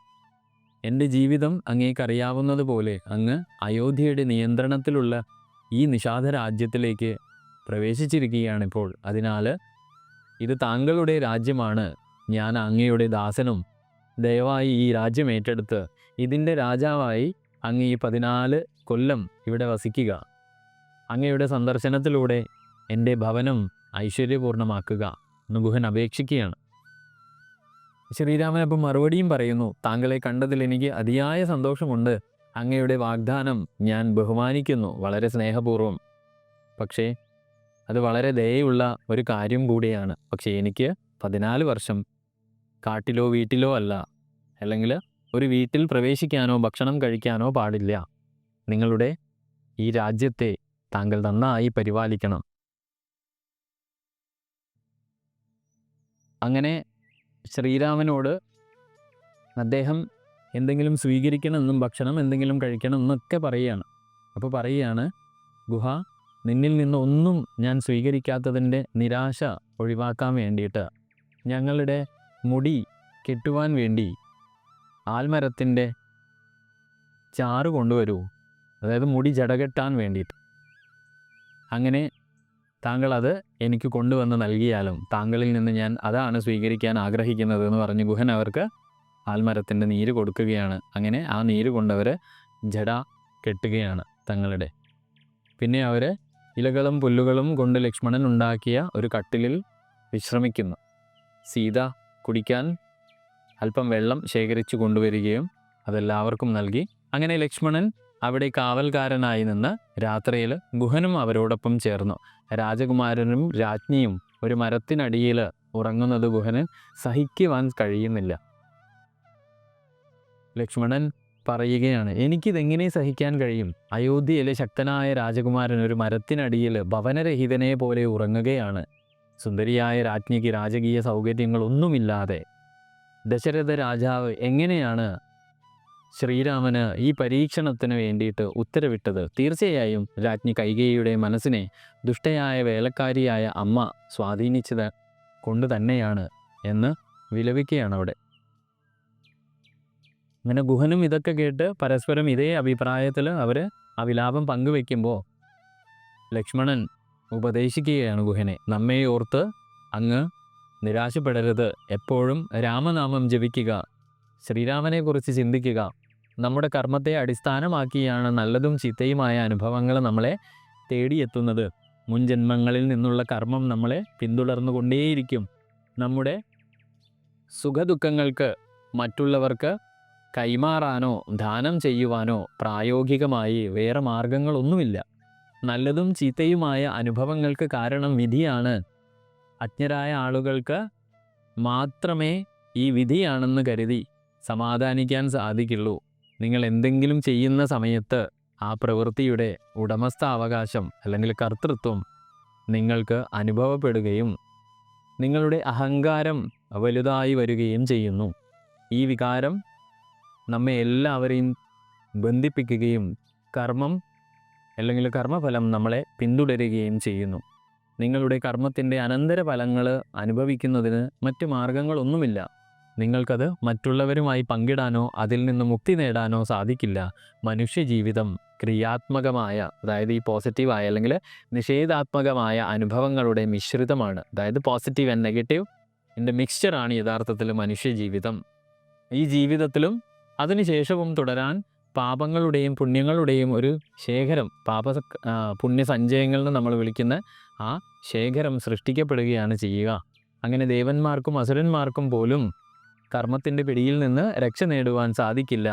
എൻ്റെ ജീവിതം അങ്ങേക്കറിയാവുന്നതുപോലെ അങ്ങ് അയോധ്യയുടെ നിയന്ത്രണത്തിലുള്ള ഈ നിഷാദ രാജ്യത്തിലേക്ക് പ്രവേശിച്ചിരിക്കുകയാണിപ്പോൾ. അതിനാൽ ഇത് താങ്കളുടെ രാജ്യമാണ്. ഞാൻ അങ്ങയുടെ ദാസനും. ദയവായി ഈ രാജ്യം ഏറ്റെടുത്ത് ഇതിൻ്റെ രാജാവായി അങ്ങ് ഈ 14 കൊല്ലം ഇവിടെ വസിക്കുക. അങ്ങയുടെ സന്ദർശനത്തിലൂടെ എൻ്റെ ഭവനം ഐശ്വര്യപൂർണ്ണമാക്കുക എന്ന് ഗുഹൻ അപേക്ഷിക്കുകയാണ്. ശ്രീരാമൻ അപ്പം മറുപടിയും പറയുന്നു, താങ്കളെ കണ്ടതിൽ എനിക്ക് അതിയായ സന്തോഷമുണ്ട്. അങ്ങയുടെ വാഗ്ദാനം ഞാൻ ബഹുമാനിക്കുന്നു വളരെ സ്നേഹപൂർവ്വം. പക്ഷേ അത് വളരെ ദയയുള്ള ഒരു കാര്യം കൂടിയാണ്. പക്ഷേ എനിക്ക് 14 വർഷം കാട്ടിലോ വീട്ടിലോ അല്ല, അല്ലെങ്കിൽ ഒരു വീട്ടിൽ പ്രവേശിക്കാനോ ഭക്ഷണം കഴിക്കാനോ പാടില്ല. നിങ്ങളുടെ ഈ രാജ്യത്തെ താങ്കൾ നന്നായി പരിപാലിക്കണം. അങ്ങനെ ശ്രീരാമനോട് അദ്ദേഹം എന്തെങ്കിലും സ്വീകരിക്കണമെന്നും ഭക്ഷണം എന്തെങ്കിലും കഴിക്കണം എന്നൊക്കെ പറയുകയാണ്. അപ്പോൾ പറയുകയാണ്, ഗുഹ, നിന്നിൽ നിന്നൊന്നും ഞാൻ സ്വീകരിക്കാത്തതിൻ്റെ നിരാശ ഒഴിവാക്കാൻ വേണ്ടിയിട്ട് ഞങ്ങളുടെ മുടി കെട്ടുവാൻ വേണ്ടി ആൽമരത്തിൻ്റെ ചാറ് കൊണ്ടുവരൂ. അതായത് മുടി ജടകെട്ടാൻ വേണ്ടിയിട്ട്. അങ്ങനെ താങ്കൾ അത് എനിക്ക് കൊണ്ടുവന്ന് നൽകിയാലും താങ്കളിൽ നിന്ന് ഞാൻ അതാണ് സ്വീകരിക്കാൻ ആഗ്രഹിക്കുന്നത് എന്ന് പറഞ്ഞ് ഗുഹൻ അവർക്ക് ആൽമരത്തിൻ്റെ നീര് കൊടുക്കുകയാണ്. അങ്ങനെ ആ നീര് കൊണ്ടവർ ജട കെട്ടുകയാണ് തങ്ങളുടെ. പിന്നെ അവർ ഇലകളും പുല്ലുകളും കൊണ്ട് ലക്ഷ്മണൻ ഉണ്ടാക്കിയ ഒരു കട്ടിലിൽ വിശ്രമിക്കുന്നു. സീത കുടിക്കാൻ അല്പം വെള്ളം ശേഖരിച്ചു കൊണ്ടുവരികയും അതെല്ലാവർക്കും നൽകി. അങ്ങനെ ലക്ഷ്മണൻ അവിടെ കാവൽക്കാരനായി നിന്ന് രാത്രിയിൽ ഗുഹനും അവരോടൊപ്പം ചേർന്നു. രാജകുമാരനും രാജ്ഞിയും ഒരു മരത്തിനടിയിൽ ഉറങ്ങുന്നത് ഗുഹന് സഹിക്കുവാൻ കഴിയുന്നില്ല. ലക്ഷ്മണൻ പറയുകയാണ്, എനിക്കിതെങ്ങനെ സഹിക്കാൻ കഴിയും? അയോധ്യയിലെ ശക്തനായ രാജകുമാരൻ ഒരു മരത്തിനടിയിൽ ഭവനരഹിതനെ പോലെ ഉറങ്ങുകയാണ്. സുന്ദരിയായ രാജ്ഞിക്ക് രാജകീയ സൗകര്യങ്ങളൊന്നുമില്ലാതെ ദശരഥ രാജാവ് എങ്ങനെയാണ് ശ്രീരാമന് ഈ പരീക്ഷണത്തിന് വേണ്ടിയിട്ട് ഉത്തരവിട്ടത്? തീർച്ചയായും രാജ്ഞി കൈകേയിയുടെ മനസ്സിനെ ദുഷ്ടയായ വേലക്കാരിയായ അമ്മ സ്വാധീനിച്ചത് കൊണ്ട് തന്നെയാണ് എന്ന് വിലപിക്കുകയാണ് അവിടെ. അങ്ങനെ ഗുഹനും ഇതൊക്കെ കേട്ട് പരസ്പരം ഇതേ അഭിപ്രായത്തിൽ അവർ ആ വിലാപം പങ്കുവെക്കുമ്പോൾ ലക്ഷ്മണൻ ഉപദേശിക്കുകയാണ് ഗുഹനെ, നമ്മെ ഓർത്ത് അങ്ങ് നിരാശപ്പെടരുത്. എപ്പോഴും രാമനാമം ജപിക്കുക, ശ്രീരാമനെക്കുറിച്ച് ചിന്തിക്കുക. നമ്മുടെ കർമ്മത്തെ അടിസ്ഥാനമാക്കിയാണ് നല്ലതും ചീത്തയുമായ അനുഭവങ്ങൾ നമ്മളെ തേടിയെത്തുന്നത്. മുൻ ജന്മങ്ങളിൽ നിന്നുള്ള കർമ്മം നമ്മളെ പിന്തുടർന്നുകൊണ്ടേയിരിക്കും. നമ്മുടെ സുഖദുഃഖങ്ങൾക്ക് മറ്റുള്ളവർക്ക് കൈമാറാനോ ദാനം ചെയ്യുവാനോ പ്രായോഗികമായി വേറെ മാർഗങ്ങളൊന്നുമില്ല. നല്ലതും ചീത്തയുമായ അനുഭവങ്ങൾക്ക് കാരണം വിധിയാണ്. അജ്ഞരായ ആളുകൾക്ക് മാത്രമേ ഈ വിധിയാണെന്ന് കരുതി സമാധാനിക്കാൻ സാധിക്കുള്ളൂ. നിങ്ങൾ എന്തെങ്കിലും ചെയ്യുന്ന സമയത്ത് ആ പ്രവൃത്തിയുടെ ഉടമസ്ഥാവകാശം അല്ലെങ്കിൽ കർത്തൃത്വം നിങ്ങൾക്ക് അനുഭവപ്പെടുകയും നിങ്ങളുടെ അഹങ്കാരം വലുതായി വരികയും ചെയ്യുന്നു. ഈ വികാരം നമ്മെ എല്ലാവരെയും ബന്ധിപ്പിക്കുകയും കർമ്മം അല്ലെങ്കിൽ കർമ്മഫലം നമ്മളെ പിന്തുടരുകയും ചെയ്യുന്നു. നിങ്ങളുടെ കർമ്മത്തിൻ്റെ അനന്തരഫലങ്ങൾ അനുഭവിക്കുന്നതിന് മറ്റ് മാർഗങ്ങളൊന്നുമില്ല. നിങ്ങൾക്കത് മറ്റുള്ളവരുമായി പങ്കിടാനോ അതിൽ നിന്ന് മുക്തി നേടാനോ സാധിക്കില്ല. മനുഷ്യജീവിതം ക്രിയാത്മകമായ, അതായത് ഈ പോസിറ്റീവായ അല്ലെങ്കിൽ നിഷേധാത്മകമായ അനുഭവങ്ങളുടെ മിശ്രിതമാണ്. അതായത് പോസിറ്റീവ് ആൻഡ് നെഗറ്റീവ് ഇതിൻ്റെ മിക്സ്ചറാണ് യഥാർത്ഥത്തിൽ മനുഷ്യജീവിതം. ഈ ജീവിതത്തിലും അതിനുശേഷവും തുടരാൻ പാപങ്ങളുടെയും പുണ്യങ്ങളുടെയും ഒരു ശേഖരം, പുണ്യസഞ്ചയങ്ങൾ എന്ന് നമ്മൾ വിളിക്കുന്ന ആ ശേഖരം സൃഷ്ടിക്കപ്പെടുകയാണ് ചെയ്യുക. അങ്ങനെ ദേവന്മാർക്കും അസുരന്മാർക്കും പോലും കർമ്മത്തിൻ്റെ പിടിയിൽ നിന്ന് രക്ഷ നേടുവാൻ സാധിക്കില്ല.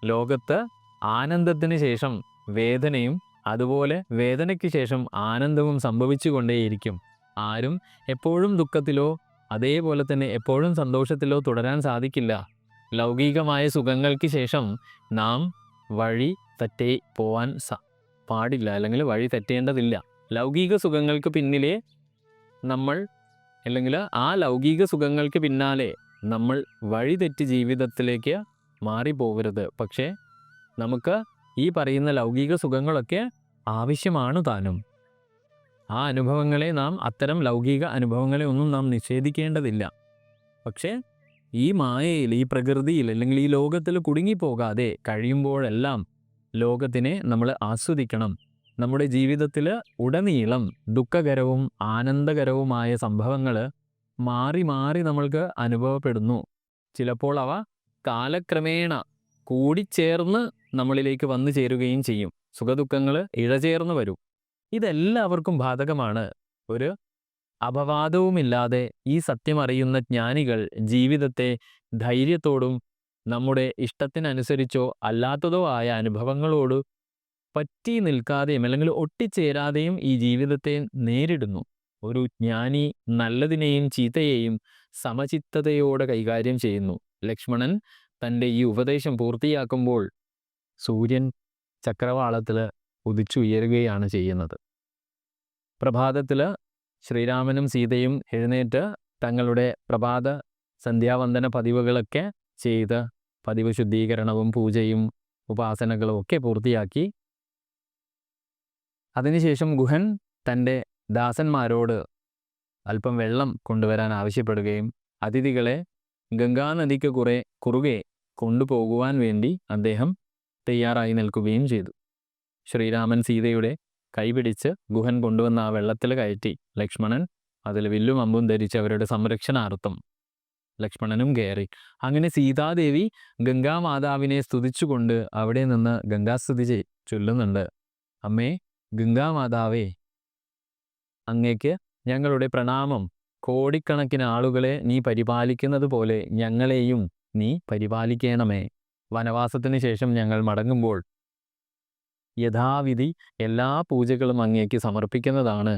ലോകത്ത് ആനന്ദത്തിന് ശേഷം വേദനയും അതുപോലെ വേദനയ്ക്ക് ശേഷം ആനന്ദവും സംഭവിച്ചു കൊണ്ടേയിരിക്കും. ആരും എപ്പോഴും ദുഃഖത്തിലോ അതേപോലെ തന്നെ എപ്പോഴും സന്തോഷത്തിലോ തുടരാൻ സാധിക്കില്ല. ലൗകികമായ സുഖങ്ങൾക്ക് ശേഷം നാം വഴി തെറ്റി പോവാൻ പാടില്ല, അല്ലെങ്കിൽ വഴി തെറ്റേണ്ടതില്ല. ലൗകിക സുഖങ്ങൾക്ക് പിന്നിലെ നമ്മൾ, അല്ലെങ്കിൽ ആ ലൗകിക സുഖങ്ങൾക്ക് പിന്നാലെ നമ്മൾ വഴി തെറ്റി ജീവിതത്തിലേക്ക് മാറിപ്പോകരുത്. പക്ഷേ നമുക്ക് ഈ പറയുന്ന ലൗകിക സുഖങ്ങളൊക്കെ ആവശ്യമാണ് താനും. ആ അനുഭവങ്ങളെ നാം, അത്തരം ലൗകിക അനുഭവങ്ങളെ ഒന്നും നാം നിഷേധിക്കേണ്ടതില്ല. പക്ഷേ ഈ മായയിൽ, ഈ പ്രകൃതിയിൽ, അല്ലെങ്കിൽ ഈ ലോകത്തിൽ കുടുങ്ങിപ്പോകാതെ കഴിയുമ്പോഴെല്ലാം ലോകത്തിനെ നമ്മൾ ആസ്വദിക്കണം. നമ്മുടെ ജീവിതത്തിൽ ഉടനീളം ദുഃഖകരവും ആനന്ദകരവുമായ സംഭവങ്ങൾ മാറി മാറി നമ്മൾക്ക് അനുഭവപ്പെടുന്നു. ചിലപ്പോൾ അവ കാലക്രമേണ കൂടിച്ചേർന്ന് നമ്മളിലേക്ക് വന്നു ചേരുകയും ചെയ്യും. സുഖദുഃഖങ്ങൾ ഇഴചേർന്ന് വരും. ഇതെല്ലാവർക്കും ബാധകമാണ്. ഒരു അപവാദവുമില്ലാതെ ഈ സത്യം അറിയുന്ന ജ്ഞാനികൾ ജീവിതത്തെ ധൈര്യത്തോടും നമ്മുടെ ഇഷ്ടത്തിനനുസരിച്ചോ അല്ലാത്തതോ ആയ അനുഭവങ്ങളോട് പറ്റി നിൽക്കാതെയും അല്ലെങ്കിൽ ഒട്ടിച്ചേരാതെയും ഈ ജീവിതത്തെ നേരിടുന്നു. ഒരു ജ്ഞാനി നല്ലതിനെയും ചീത്തയെയും സമചിത്തതയോടെ കൈകാര്യം ചെയ്യുന്നു. ലക്ഷ്മണൻ തൻ്റെ ഈ ഉപദേശം പൂർത്തിയാക്കുമ്പോൾ സൂര്യൻ ചക്രവാളത്തിൽ ഉദിച്ചുയരുകയാണ് ചെയ്യുന്നത്. പ്രഭാതത്തിൽ ശ്രീരാമനും സീതയും എഴുന്നേറ്റ് തങ്ങളുടെ പ്രഭാത സന്ധ്യാവന്ദന പതിവുകളൊക്കെ ചെയ്ത് പതിവ് ശുദ്ധീകരണവും പൂജയും ഉപാസനകളും ഒക്കെ പൂർത്തിയാക്കി. അതിനുശേഷം ഗുഹൻ തൻ്റെ ദാസന്മാരോട് അല്പം വെള്ളം കൊണ്ടുവരാൻ ആവശ്യപ്പെടുകയും അതിഥികളെ ഗംഗാനദിക്ക് കുറുകെ കൊണ്ടുപോകുവാൻ വേണ്ടി അദ്ദേഹം തയ്യാറായി നിൽക്കുകയും ചെയ്തു. ശ്രീരാമൻ സീതയുടെ കൈപിടിച്ച് ഗുഹൻ കൊണ്ടുവന്ന ആ വെള്ളത്തിൽ കയറ്റി ലക്ഷ്മണൻ അതിൽ വില്ലും അമ്പും ധരിച്ച് അവരുടെ സംരക്ഷണാർത്ഥം ലക്ഷ്മണനും കയറി. അങ്ങനെ സീതാദേവി ഗംഗാമാതാവിനെ സ്തുതിച്ചുകൊണ്ട് അവിടെ നിന്ന് ഗംഗാസ്തുതി ചൊല്ലുന്നുണ്ട്. അമ്മേ ഗംഗാമാതാവേ, അങ്ങേക്ക് ഞങ്ങളുടെ പ്രണാമം. കോടിക്കണക്കിന് ആളുകളെ നീ പരിപാലിക്കുന്നത് പോലെ ഞങ്ങളെയും നീ പരിപാലിക്കണമേ. വനവാസത്തിന് ശേഷം ഞങ്ങൾ മടങ്ങുമ്പോൾ യഥാവിധി എല്ലാ പൂജകളും അങ്ങേക്ക് സമർപ്പിക്കുന്നതാണ്,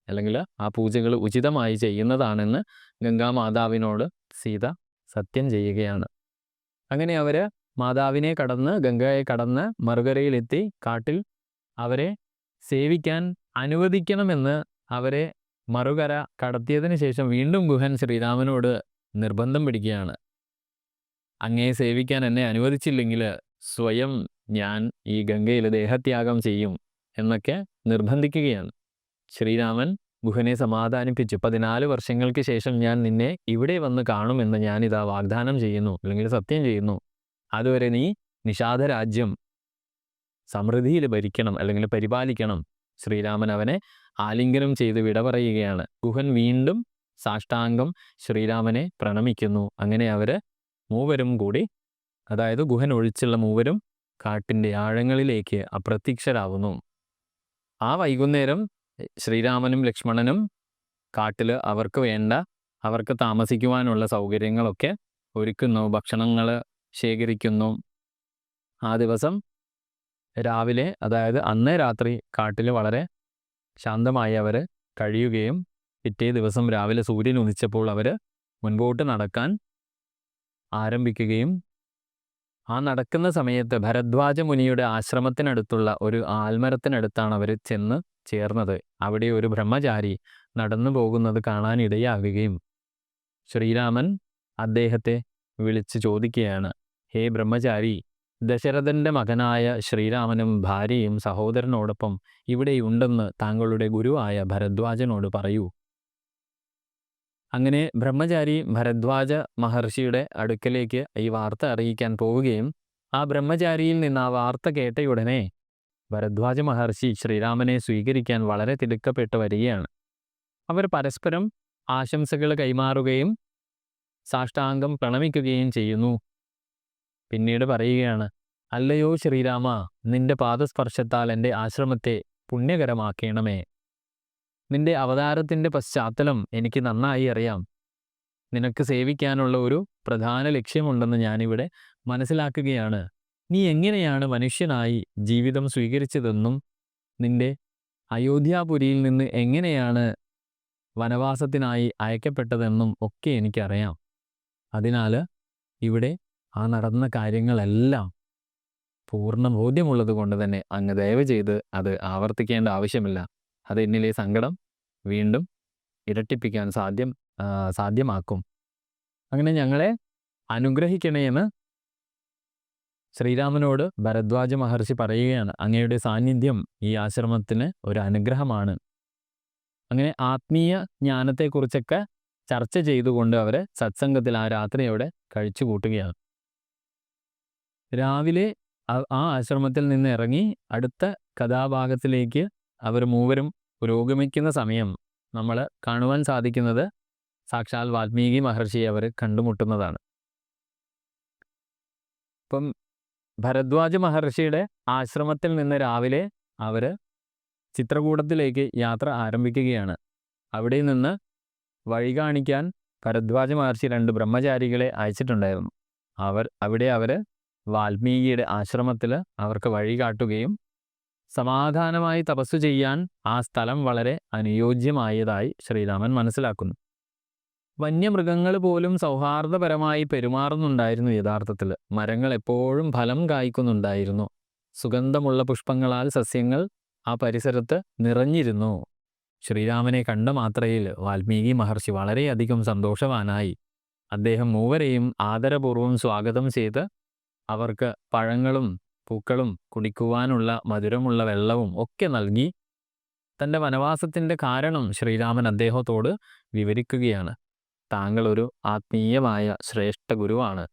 അല്ലെങ്കിൽ ആ പൂജകൾ ഉചിതമായി ചെയ്യുന്നതാണെന്ന് ഗംഗാമാതാവിനോട് സീത സത്യം ചെയ്യുകയാണ്. അങ്ങനെ അവർ മാതാവിനെ കടന്ന്, ഗംഗയെ കടന്ന് മറുകരയിലെത്തി കാട്ടിൽ അവരെ സേവിക്കാൻ അനുവദിക്കണമെന്ന് അവരെ മറുകര കടത്തിയതിന് ശേഷം വീണ്ടും ഗുഹൻ ശ്രീരാമനോട് നിർബന്ധം പിടിക്കുകയാണ്. അങ്ങയെ സേവിക്കാൻ എന്നെ അനുവദിച്ചില്ലെങ്കിൽ സ്വയം ഞാൻ ഈ ഗംഗയിൽ ദേഹത്യാഗം ചെയ്യും എന്നൊക്കെ നിർബന്ധിക്കുകയാണ്. ശ്രീരാമൻ ഗുഹനെ സമാധാനിപ്പിച്ചു. 14 വർഷങ്ങൾക്ക് ശേഷം ഞാൻ നിന്നെ ഇവിടെ വന്ന് കാണുമെന്ന് ഞാനിതാ വാഗ്ദാനം ചെയ്യുന്നു, അല്ലെങ്കിൽ സത്യം ചെയ്യുന്നു. അതുവരെ നീ നിഷാദരാജ്യം സമൃദ്ധിയിൽ ഭരിക്കണം, അല്ലെങ്കിൽ പരിപാലിക്കണം. ശ്രീരാമൻ അവനെ ആലിംഗനം ചെയ്ത് വിട പറയുകയാണ്. ഗുഹൻ വീണ്ടും സാഷ്ടാംഗം ശ്രീരാമനെ പ്രണമിക്കുന്നു. അങ്ങനെ അവർ മൂവരും കൂടി, അതായത് ഗുഹൻ ഒഴിച്ചുള്ള മൂവരും കാട്ടിൻ്റെ ആഴങ്ങളിലേക്ക് അപ്രത്യക്ഷരാകുന്നു. ആ വൈകുന്നേരം ശ്രീരാമനും ലക്ഷ്മണനും കാട്ടിൽ അവർക്ക് താമസിക്കുവാനുള്ള സൗകര്യങ്ങളൊക്കെ ഒരുക്കുന്നു, ഭക്ഷണങ്ങൾ ശേഖരിക്കുന്നു. ആ ദിവസം രാവിലെ, അതായത് അന്ന് രാത്രി കാട്ടിൽ വളരെ ശാന്തമായി അവർ കഴിയുകയും പിറ്റേ ദിവസം രാവിലെ സൂര്യൻ ഉദിച്ചപ്പോൾ അവർ മുൻപോട്ട് നടക്കാൻ ആരംഭിക്കുകയും ആ നടക്കുന്ന സമയത്ത് ഭരദ്വാജ മുനിയുടെ ആശ്രമത്തിനടുത്തുള്ള ഒരു ആൽമരത്തിനടുത്താണ് അവർ ചെന്ന് ചേർന്നത്. അവിടെ ഒരു ബ്രഹ്മചാരി നടന്നു പോകുന്നത് കാണാനിടയാകുകയും ശ്രീരാമൻ അദ്ദേഹത്തെ വിളിച്ച് ചോദിക്കുകയാണ്, ഹേ ബ്രഹ്മചാരി, ദശരഥൻ്റെ മകനായ ശ്രീരാമനും ഭാര്യയും സഹോദരനോടൊപ്പം ഇവിടെയുണ്ടെന്ന് താങ്കളുടെ ഗുരുവായ ഭരദ്വാജനോട് പറയൂ. അങ്ങനെ ബ്രഹ്മചാരി ഭരദ്വാജ മഹർഷിയുടെ അടുക്കലേക്ക് ഈ വാർത്ത അറിയിക്കാൻ പോവുകയും ആ ബ്രഹ്മചാരിയിൽ നിന്ന് ആ വാർത്ത കേട്ടയുടനെ ഭരദ്വാജ മഹർഷി ശ്രീരാമനെ സ്വീകരിക്കാൻ വളരെ തിടുക്കപ്പെട്ട് വരികയാണ്. അവർ പരസ്പരം ആശംസകൾ കൈമാറുകയും സാഷ്ടാംഗം പ്രണമിക്കുകയും ചെയ്യുന്നു. പിന്നീട് പറയുകയാണ്, അല്ലയോ ശ്രീരാമ, നിന്റെ പാദസ്പർശത്താൽ എൻ്റെ ആശ്രമത്തെ പുണ്യകരമാക്കണമേ. നിന്റെ അവതാരത്തിൻ്റെ പശ്ചാത്തലം എനിക്ക് നന്നായി അറിയാം. നിനക്ക് സേവിക്കാനുള്ള ഒരു പ്രധാന ലക്ഷ്യമുണ്ടെന്ന് ഞാനിവിടെ മനസ്സിലാക്കുകയാണ്. നീ എങ്ങനെയാണ് മനുഷ്യനായി ജീവിതം സ്വീകരിച്ചതെന്നും നിന്റെ അയോധ്യാപുരിയിൽ നിന്ന് എങ്ങനെയാണ് വനവാസത്തിനായി അയക്കപ്പെട്ടതെന്നും ഒക്കെ എനിക്കറിയാം. അതിനാൽ ഇവിടെ ആ നടന്ന കാര്യങ്ങളെല്ലാം പൂർണ്ണ ബോധ്യമുള്ളത് കൊണ്ട് തന്നെ അങ്ങ് ദയവ് ചെയ്ത് അത് ആവർത്തിക്കേണ്ട ആവശ്യമില്ല. അത് എന്നിലെ സങ്കടം വീണ്ടും ഇരട്ടിപ്പിക്കാൻ സാധ്യമാക്കും. അങ്ങനെ ഞങ്ങളെ അനുഗ്രഹിക്കണേന്ന് ശ്രീരാമനോട് ഭരദ്വാജ മഹർഷി പറയുകയാണ്, അങ്ങയുടെ സാന്നിധ്യം ഈ ആശ്രമത്തിന് ഒരു അനുഗ്രഹമാണ്. അങ്ങനെ ആത്മീയ ജ്ഞാനത്തെക്കുറിച്ചൊക്കെ ചർച്ച ചെയ്തുകൊണ്ട് അവർ സത്സംഗത്തിൽ ആ രാത്രി അവിടെ കഴിച്ചു കൂട്ടുകയാണ്. രാവിലെ ആ ആശ്രമത്തിൽ നിന്ന് ഇറങ്ങി അടുത്ത കഥാഭാഗത്തിലേക്ക് അവർ മൂവരും പുരോഗമിക്കുന്ന സമയം നമ്മൾ കാണുവാൻ സാധിക്കുന്നത് സാക്ഷാൽ വാൽമീകി മഹർഷിയെ അവർ കണ്ടുമുട്ടുന്നതാണ്. ഇപ്പം ഭരദ്വാജ മഹർഷിയുടെ ആശ്രമത്തിൽ നിന്ന് രാവിലെ അവർ ചിത്രകൂടത്തിലേക്ക് യാത്ര ആരംഭിക്കുകയാണ്. അവിടെ നിന്ന് വഴി കാണിക്കാൻ ഭരദ്വാജ മഹർഷി 2 ബ്രഹ്മചാരികളെ അയച്ചിട്ടുണ്ടായിരുന്നു. അവർ വാൽമീകിയുടെ ആശ്രമത്തിൽ അവർക്ക് വഴി കാട്ടുകയും സമാധാനമായി തപസ്സു ചെയ്യാൻ ആ സ്ഥലം വളരെ അനുയോജ്യമായതായി ശ്രീരാമൻ മനസ്സിലാക്കുന്നു. വന്യമൃഗങ്ങൾ പോലും സൗഹാർദ്ദപരമായി പെരുമാറുന്നുണ്ടായിരുന്നു. യഥാർത്ഥത്തിൽ മരങ്ങൾ എപ്പോഴും ഫലം കായ്ക്കുന്നുണ്ടായിരുന്നു. സുഗന്ധമുള്ള പുഷ്പങ്ങളാൽ സസ്യങ്ങൾ ആ പരിസരത്ത് നിറഞ്ഞിരുന്നു. ശ്രീരാമനെ കണ്ട മാത്രയിൽ വാൽമീകി മഹർഷി വളരെയധികം സന്തോഷവാനായി. അദ്ദേഹം മൂവരെയും ആദരപൂർവ്വം സ്വാഗതം ചെയ്ത് അവർക്ക് പഴങ്ങളും പൂക്കളും കുടിക്കുവാനുള്ള മധുരമുള്ള വെള്ളവും ഒക്കെ നൽകി തൻ്റെ വനവാസത്തിൻ്റെ കാരണം ശ്രീരാമൻ അദ്ദേഹത്തോട് വിവരിക്കുകയാണ്. താങ്കൾ ഒരു ആത്മീയമായ ശ്രേഷ്ഠ ഗുരുവാണ്.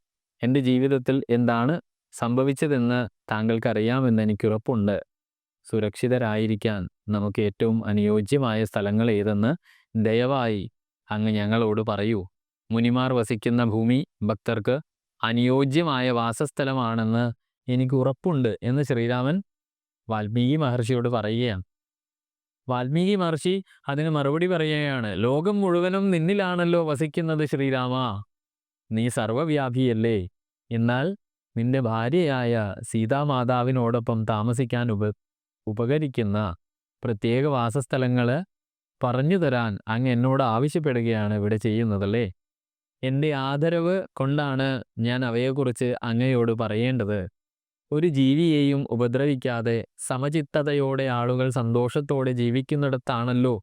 എൻ്റെ ജീവിതത്തിൽ എന്താണ് സംഭവിച്ചതെന്ന് താങ്കൾക്കറിയാമെന്ന് എനിക്കുറപ്പുണ്ട്. സുരക്ഷിതരായിരിക്കാൻ നമുക്ക് ഏറ്റവും അനുയോജ്യമായ സ്ഥലങ്ങൾ ഏതെന്ന് ദയവായി അങ്ങ് ഞങ്ങളോട് പറയൂ. മുനിമാർ വസിക്കുന്ന ഭൂമി ഭക്തർക്ക് അനുയോജ്യമായ വാസസ്ഥലമാണെന്ന് എനിക്ക് ഉറപ്പുണ്ട് എന്ന് ശ്രീരാമൻ വാൽമീകി മഹർഷിയോട് പറയുകയാണ്. വാൽമീകി മഹർഷി അതിന് മറുപടി പറയുകയാണ്, ലോകം മുഴുവനും നിന്നിലാണല്ലോ വസിക്കുന്നത് ശ്രീരാമ. നീ സർവവ്യാപിയല്ലേ. എന്നാൽ നിന്റെ ഭാര്യയായ സീതാമാതാവിനോടൊപ്പം താമസിക്കാൻ ഉപകരിക്കുന്ന പ്രത്യേക വാസസ്ഥലങ്ങൾ പറഞ്ഞു തരാൻ അങ്ങ് എന്നോട് ആവശ്യപ്പെടുകയാണ് ഇവിടെ ചെയ്യുന്നതല്ലേ. എൻ്റെ ആദരവ് കൊണ്ടാണ് ഞാൻ അവയെക്കുറിച്ച് അങ്ങയോട് പറയേണ്ടത്. ഒരു ജീവിയെയും ഉപദ്രവിക്കാതെ സമചിത്തതയോടെ ആളുകൾ സന്തോഷത്തോടെ ജീവിക്കുന്നിടത്താണല്ലോ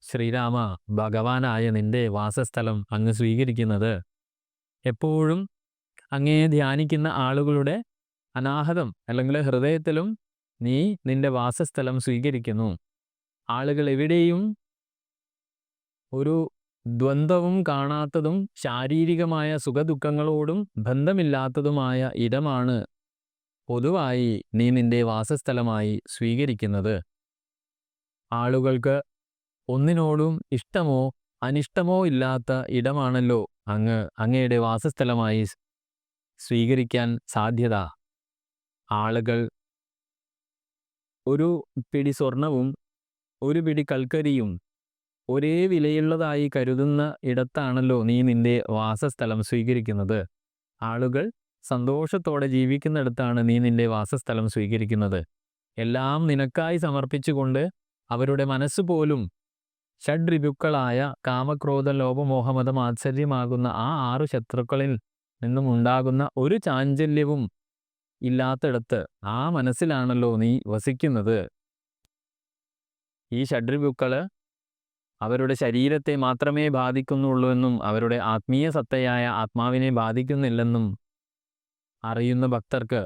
ശ്രീരാമ ഭഗവാനായ നിന്റെ വാസസ്ഥലം അങ്ങ് സ്വീകരിക്കുന്നത്. എപ്പോഴും അങ്ങയെ ധ്യാനിക്കുന്ന ആളുകളുടെ അനാഹതം അല്ലെങ്കിൽ ഹൃദയത്തിലും നീ നിന്റെ വാസസ്ഥലം സ്വീകരിക്കുന്നു. ആളുകൾ എവിടെയും ഒരു ദ്വന്ദ്വവും കാണാത്തതും ശാരീരികമായ സുഖദുഃഖങ്ങളോടും ബന്ധമില്ലാത്തതുമായ ഇടമാണ് പൊതുവായി നീ നിന്റെ വാസസ്ഥലമായി സ്വീകരിക്കുന്നത്. ആളുകൾക്ക് ഒന്നിനോടും ഇഷ്ടമോ അനിഷ്ടമോ ഇല്ലാത്ത ഇടമാണല്ലോ അങ്ങയുടെ വാസസ്ഥലമായി സ്വീകരിക്കാൻ സാധ്യത. ആളുകൾ ഒരു പിടി സ്വർണവും ഒരു പിടി കൽക്കരിയും ഒരേ വിലയുള്ളതായി കരുതുന്ന ഇടത്താണല്ലോ നീ നിന്റെ വാസസ്ഥലം സ്വീകരിക്കുന്നത്. ആളുകൾ സന്തോഷത്തോടെ ജീവിക്കുന്നിടത്താണ് നീ നിന്റെ വാസസ്ഥലം സ്വീകരിക്കുന്നത്. എല്ലാം നിനക്കായി സമർപ്പിച്ചുകൊണ്ട് അവരുടെ മനസ്സുപോലും ഷഡ്രിപുക്കളായ കാമക്രോധ ലോപമോഹമത മാത്സര്യമാകുന്ന ആ 6 ശത്രുക്കളിൽ നിന്നും ഉണ്ടാകുന്ന ഒരു ചാഞ്ചല്യവും ഇല്ലാത്തിടത്ത് ആ മനസ്സിലാണല്ലോ നീ വസിക്കുന്നത്. ഈ ഷഡ്രിപുക്കള് അവരുടെ ശരീരത്തെ മാത്രമേ ബാധിക്കുന്നുള്ളൂ എന്നും അവരുടെ ആത്മീയ സത്തയായ ആത്മാവിനെ ബാധിക്കുന്നില്ലെന്നും അറിയുന്ന ഭക്തർക്ക്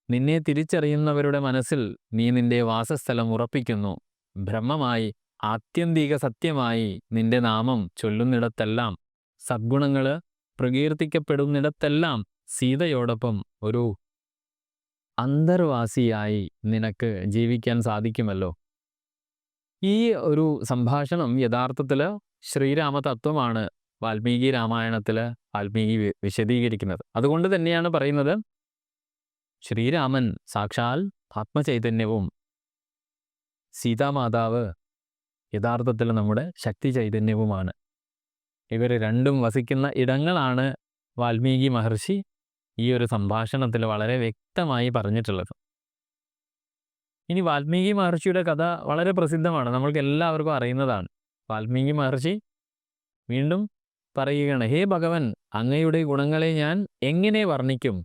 നിന്നെ തിരിച്ചറിയുന്നവരുടെ മനസ്സിൽ നീ നിന്റെ വാസസ്ഥലം ഉറപ്പിക്കുന്നു. ബ്രഹ്മമായി ആത്യന്തിക സത്യമായി നിന്റെ നാമം ചൊല്ലുന്നിടത്തെല്ലാം, സദ്ഗുണങ്ങൾ പ്രകീർത്തിക്കപ്പെടുന്നിടത്തെല്ലാം സീതയോടൊപ്പം ഒരു അന്തർവാസിയായി നിനക്ക് ജീവിക്കാൻ സാധിക്കുമല്ലോ. ഈ ഒരു സംഭാഷണം യഥാർത്ഥത്തിൽ ശ്രീരാമ തത്വമാണ് വാൽമീകി രാമായണത്തിൽ വാൽമീകി വിശദീകരിക്കുന്നത്. അതുകൊണ്ട് തന്നെയാണ് പറയുന്നത് ശ്രീരാമൻ സാക്ഷാൽ ആത്മചൈതന്യവും സീതാമാതാവ് യഥാർത്ഥത്തിൽ നമ്മുടെ ശക്തി ചൈതന്യവുമാണ്. ഇവർ രണ്ടും വസിക്കുന്ന ഇടങ്ങളാണ് വാൽമീകി മഹർഷി ഈ ഒരു സംഭാഷണത്തിൽ വളരെ വ്യക്തമായി പറഞ്ഞിട്ടുള്ളത്. ഇനി വാൽമീകി മഹർഷിയുടെ കഥ വളരെ പ്രസിദ്ധമാണ്, നമ്മൾക്ക് എല്ലാവർക്കും അറിയുന്നതാണ്. വാൽമീകി മഹർഷി വീണ്ടും പറയുകയാണ്, ഹേ ഭഗവൻ, അങ്ങയുടെ ഗുണങ്ങളെ ഞാൻ എങ്ങനെ വർണ്ണിക്കും?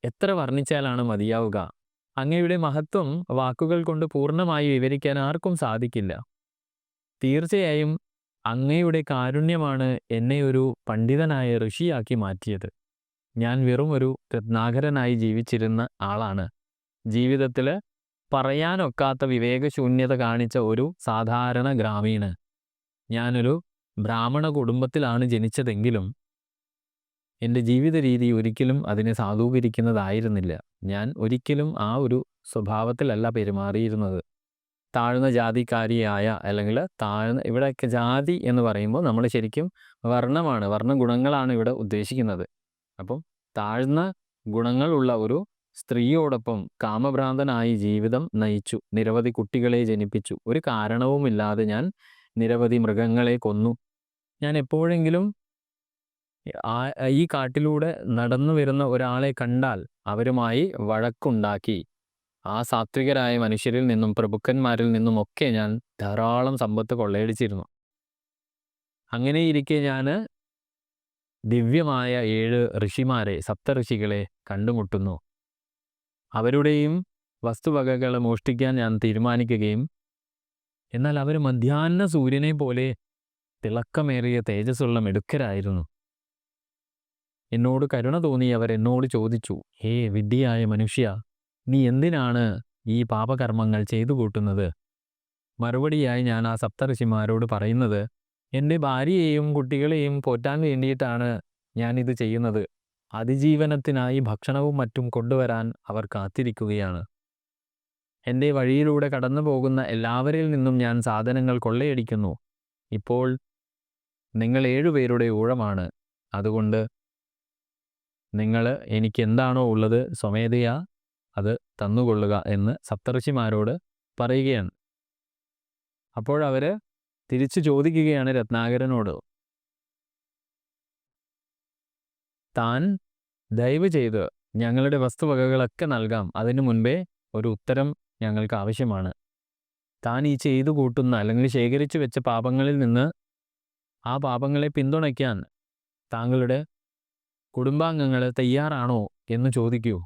എത്ര വർണ്ണിച്ചാലാണ് മതിയാവുക? അങ്ങയുടെ മഹത്വം വാക്കുകൾ കൊണ്ട് പൂർണ്ണമായി വിവരിക്കാൻ ആർക്കും സാധിക്കില്ല. തീർച്ചയായും അങ്ങയുടെ കാരുണ്യമാണ് എന്നെ ഒരു പണ്ഡിതനായ ഋഷിയാക്കി മാറ്റിയത്. ഞാൻ വെറും ഒരു രത്നാകരനായി ജീവിച്ചിരുന്ന ആളാണ്. ജീവിതത്തിൽ പറയാനൊക്കാത്ത വിവേകശൂന്യത കാണിച്ച ഒരു സാധാരണ ഗ്രാമീണൻ. ഞാനൊരു ബ്രാഹ്മണ കുടുംബത്തിലാണ് ജനിച്ചതെങ്കിലും എൻ്റെ ജീവിത രീതി ഒരിക്കലും അതിനെ സാധൂകരിക്കുന്നതായിരുന്നില്ല. ഞാൻ ഒരിക്കലും ആ ഒരു സ്വഭാവത്തിലല്ല പെരുമാറിയിരുന്നത്. താഴ്ന്ന ജാതിക്കാരിയായ അല്ലെങ്കിൽ ഇവിടെയൊക്കെ ജാതി എന്ന് പറയുമ്പോൾ നമ്മൾ ശരിക്കും വർണ്ണമാണ്, വർണ്ണഗുണങ്ങളാണ് ഇവിടെ ഉദ്ദേശിക്കുന്നത്. അപ്പം താഴ്ന്ന ഗുണങ്ങളുള്ള ഒരു സ്ത്രീയോടൊപ്പം കാമഭ്രാന്തനായി ജീവിതം നയിച്ചു. നിരവധി കുട്ടികളെ ജനിപ്പിച്ചു. ഒരു കാരണവുമില്ലാതെ ഞാൻ നിരവധി മൃഗങ്ങളെ കൊന്നു. ഞാൻ എപ്പോഴെങ്കിലും ഈ കാട്ടിലൂടെ നടന്നു വരുന്ന ഒരാളെ കണ്ടാൽ അവരുമായി വഴക്കുണ്ടാക്കി ആ സാത്വികരായ മനുഷ്യരിൽ നിന്നും പ്രഭുക്കന്മാരിൽ നിന്നുമൊക്കെ ഞാൻ ധാരാളം സമ്പത്ത് കൊള്ളയടിച്ചിരുന്നു. അങ്ങനെയിരിക്കെ ഞാൻ ദിവ്യമായ 7 ഋഷിമാരെ, സപ്തഋഷികളെ കണ്ടുമുട്ടുന്നു. അവരുടെയും വസ്തുവകകൾ മോഷ്ടിക്കാൻ ഞാൻ തീരുമാനിക്കുകയും എന്നാൽ അവർ മധ്യാഹ്ന സൂര്യനെ പോലെ തിളക്കമേറിയ തേജസ്സുള്ള മിടുക്കരായിരുന്നു. എന്നോട് കരുണ തോന്നി അവർ എന്നോട് ചോദിച്ചു, ഹേ വിഡ്ഢിയായ മനുഷ്യ, നീ എന്തിനാണ് ഈ പാപകർമ്മങ്ങൾ ചെയ്തു കൂട്ടുന്നത്? മറുപടിയായി ഞാൻ ആ സപ്തഋഷിമാരോട് പറയുന്നത്, എൻ്റെ ഭാര്യയെയും കുട്ടികളെയും പോറ്റാൻ വേണ്ടിയിട്ടാണ് ഞാനിത് ചെയ്യുന്നത്. അതിജീവനത്തിനായി ഭക്ഷണവും മറ്റും കൊണ്ടുവരാൻ അവർ കാത്തിരിക്കുകയാണ്. എൻ്റെ വഴിയിലൂടെ കടന്നു പോകുന്ന എല്ലാവരിൽ നിന്നും ഞാൻ സാധനങ്ങൾ കൊള്ളയടിക്കുന്നു. ഇപ്പോൾ നിങ്ങൾ 7 പേരുടെ ഊഴമാണ്. അതുകൊണ്ട് നിങ്ങൾ എനിക്ക് എന്താണോ ഉള്ളത് സ്വമേധയാ അത് തന്നുകൊള്ളുക എന്ന് സപ്തഋഷിമാരോട് പറയുകയാണ്. അപ്പോഴവർ തിരിച്ചു ചോദിക്കുകയാണ് രത്നാകരനോട്, താൻ ദയവ് ചെയ്ത് ഞങ്ങളുടെ വസ്തുവകകളൊക്കെ നൽകാം, അതിനു മുൻപേ ഒരു ഉത്തരം ഞങ്ങൾക്ക് ആവശ്യമാണ്. താൻ ഈ ചെയ്തു കൂട്ടുന്ന അല്ലെങ്കിൽ ശേഖരിച്ചു വെച്ച പാപങ്ങളിൽ നിന്ന് ആ പാപങ്ങളെ പിന്തുണയ്ക്കാൻ താങ്കളുടെ കുടുംബാംഗങ്ങൾ തയ്യാറാണോ എന്ന് ചോദിക്കൂ.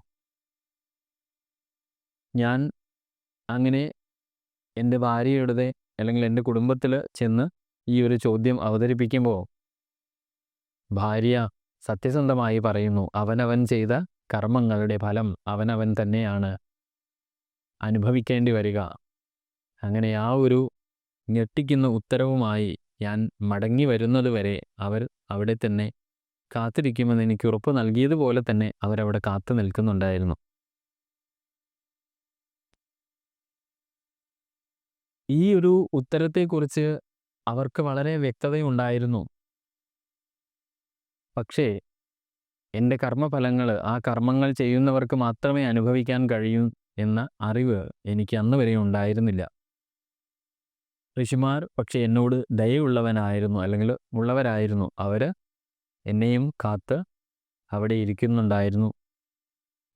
ഞാൻ അങ്ങനെ എൻ്റെ ഭാര്യയുടെ അല്ലെങ്കിൽ എൻ്റെ കുടുംബത്തിൽ ചെന്ന് ഈ ഒരു ചോദ്യം അവതരിപ്പിക്കുമ്പോൾ ഭാര്യ സത്യസന്ധമായി പറയുന്നു, അവനവൻ ചെയ്ത കർമ്മങ്ങളുടെ ഫലം അവനവൻ തന്നെയാണ് അനുഭവിക്കേണ്ടി വരിക. അങ്ങനെ ആ ഒരു ഞെട്ടിക്കുന്ന ഉത്തരവുമായി ഞാൻ മടങ്ങി വരുന്നതുവരെ അവർ അവിടെ തന്നെ കാത്തിരിക്കുമെന്ന് എനിക്ക് ഉറപ്പ് നൽകിയതുപോലെ തന്നെ അവരവിടെ കാത്തു നിൽക്കുന്നുണ്ടായിരുന്നു. ഈ ഒരു ഉത്തരത്തെക്കുറിച്ച് അവർക്ക് വളരെ വ്യക്തതയുണ്ടായിരുന്നു. പക്ഷേ എൻ്റെ കർമ്മഫലങ്ങൾ ആ കർമ്മങ്ങൾ ചെയ്യുന്നവർക്ക് മാത്രമേ അനുഭവിക്കാൻ കഴിയൂ എന്ന അറിവ് എനിക്ക് അന്ന് വരെ ഉണ്ടായിരുന്നില്ല. ഋഷിമാർ പക്ഷെ എന്നോട് ദയയുള്ളവനായിരുന്നു അല്ലെങ്കിൽ ഉള്ളവരായിരുന്നു. അവർ എന്നെയും കാത്ത് അവിടെ ഇരിക്കുന്നുണ്ടായിരുന്നു.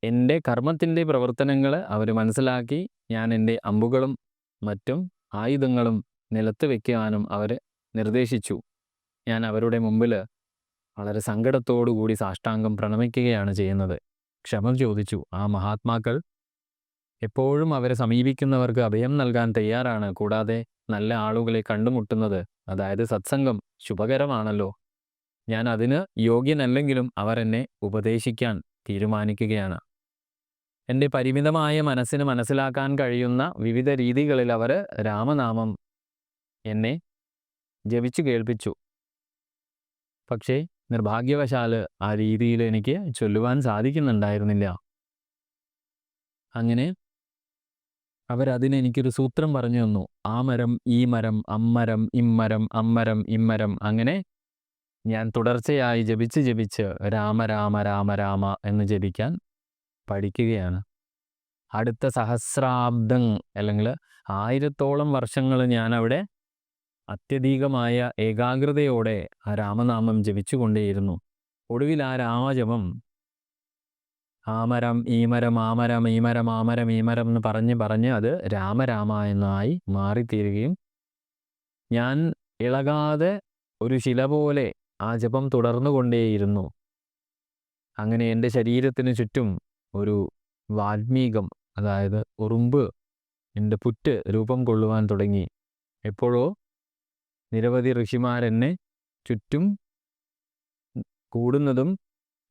എൻ്റെ കർമ്മത്തിൻ്റെ പ്രവർത്തനങ്ങൾ അവർ മനസ്സിലാക്കി ഞാൻ എൻ്റെ അമ്പുകളും മറ്റും ആയുധങ്ങളും നിലത്ത് വയ്ക്കുവാനും അവർ നിർദ്ദേശിച്ചു. ഞാൻ അവരുടെ മുമ്പിൽ വളരെ സങ്കടത്തോടുകൂടി സാഷ്ടാംഗം പ്രണമിക്കുകയാണ് ചെയ്യുന്നത്. ക്ഷമ ചോദിച്ചു. ആ മഹാത്മാക്കൾ എപ്പോഴും അവരെ സമീപിക്കുന്നവർക്ക് അഭയം നൽകാൻ തയ്യാറാണ്. കൂടാതെ നല്ല ആളുകളെ കണ്ടുമുട്ടുന്നത്, അതായത് സത്സംഗം ശുഭകരമാണല്ലോ. ഞാൻ അതിന് യോഗ്യനല്ലെങ്കിലും അവർ എന്നെ ഉപദേശിക്കാൻ തീരുമാനിക്കുകയാണ്. എൻ്റെ പരിമിതമായ മനസ്സിന് മനസ്സിലാക്കാൻ കഴിയുന്ന വിവിധ രീതികളിൽ അവർ രാമനാമം എന്നെ ജപിച്ചു കേൾപ്പിച്ചു. പക്ഷേ നിർഭാഗ്യവശാൽ ആ രീതിയിൽ എനിക്ക് ചൊല്ലുവാൻ സാധിക്കുന്നുണ്ടായിരുന്നില്ല. അങ്ങനെ അവരതിനെനിക്കൊരു സൂത്രം പറഞ്ഞു തന്നു. ആ മരം, ഈ മരം, അമ്മരം, ഇമ്മരം, അമ്മരം, ഇമ്മരം. അങ്ങനെ ഞാൻ തുടർച്ചയായി ജപിച്ച് രാമ രാമ രാമ രാമ എന്ന് ജപിക്കാൻ പഠിക്കുകയാണ്. അടുത്ത സഹസ്രാബ്ദം അല്ലെങ്കിൽ 1000-ഓളം വർഷങ്ങൾ ഞാൻ അവിടെ അത്യധികമായ ഏകാഗ്രതയോടെ ആ രാമനാമം ജപിച്ചുകൊണ്ടേയിരുന്നു. ഒടുവിൽ ആ രാമജപം ആമരം ഈമരം ആമരം ഈമരം ആമരം ഈമരം എന്ന് പറഞ്ഞ് അത് രാമരാമ എന്നായി മാറിത്തീരുകയും ഞാൻ ഇളകാതെ ഒരു ശില പോലെ ആ ജപം തുടർന്നുകൊണ്ടേയിരുന്നു. അങ്ങനെ എൻ്റെ ശരീരത്തിന് ചുറ്റും ഒരു വാൽമീകം, അതായത് ഉറുമ്പ്, എൻ്റെ പുറ്റ് രൂപം കൊള്ളുവാൻ തുടങ്ങി. എപ്പോഴോ നിരവധി ഋഷിമാരെന്നെ ചുറ്റും കൂടുന്നതും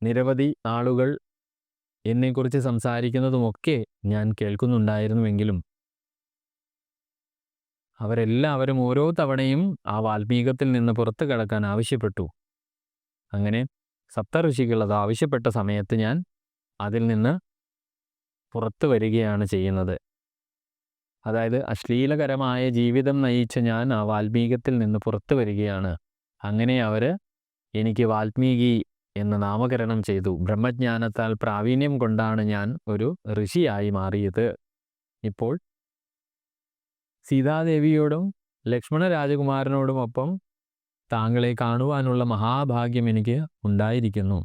നിരവധി ആളുകൾ എന്നെക്കുറിച്ച് സംസാരിക്കുന്നതുമൊക്കെ ഞാൻ കേൾക്കുന്നുണ്ടായിരുന്നുവെങ്കിലും അവരെല്ലാവരും ഓരോ തവണയും ആ വാൽമീകത്തിൽ നിന്ന് പുറത്തു കടക്കാൻ ആവശ്യപ്പെട്ടു. അങ്ങനെ സപ്തഋഷികൾ അത് ആവശ്യപ്പെട്ട സമയത്ത് ഞാൻ അതിൽ നിന്ന് പുറത്തു വരികയാണ് ചെയ്യുന്നത്. അതായത് അശ്ലീലകരമായ ജീവിതം നയിച്ച ഞാൻ ആ വാൽമീകത്തിൽ നിന്ന് പുറത്തു വരികയാണ്. അങ്ങനെ അവർ എനിക്ക് വാൽമീകി എന്ന് നാമകരണം ചെയ്തു. ബ്രഹ്മജ്ഞാനത്താൽ പ്രാവീണ്യം കൊണ്ടാണ് ഞാൻ ഒരു ഋഷിയായി മാറിയത്. ഇപ്പോൾ സീതാദേവിയോടും ലക്ഷ്മണ രാജകുമാരനോടുമൊപ്പം താങ്കളെ കാണുവാനുള്ള മഹാഭാഗ്യം എനിക്ക് ഉണ്ടായിരിക്കുന്നു.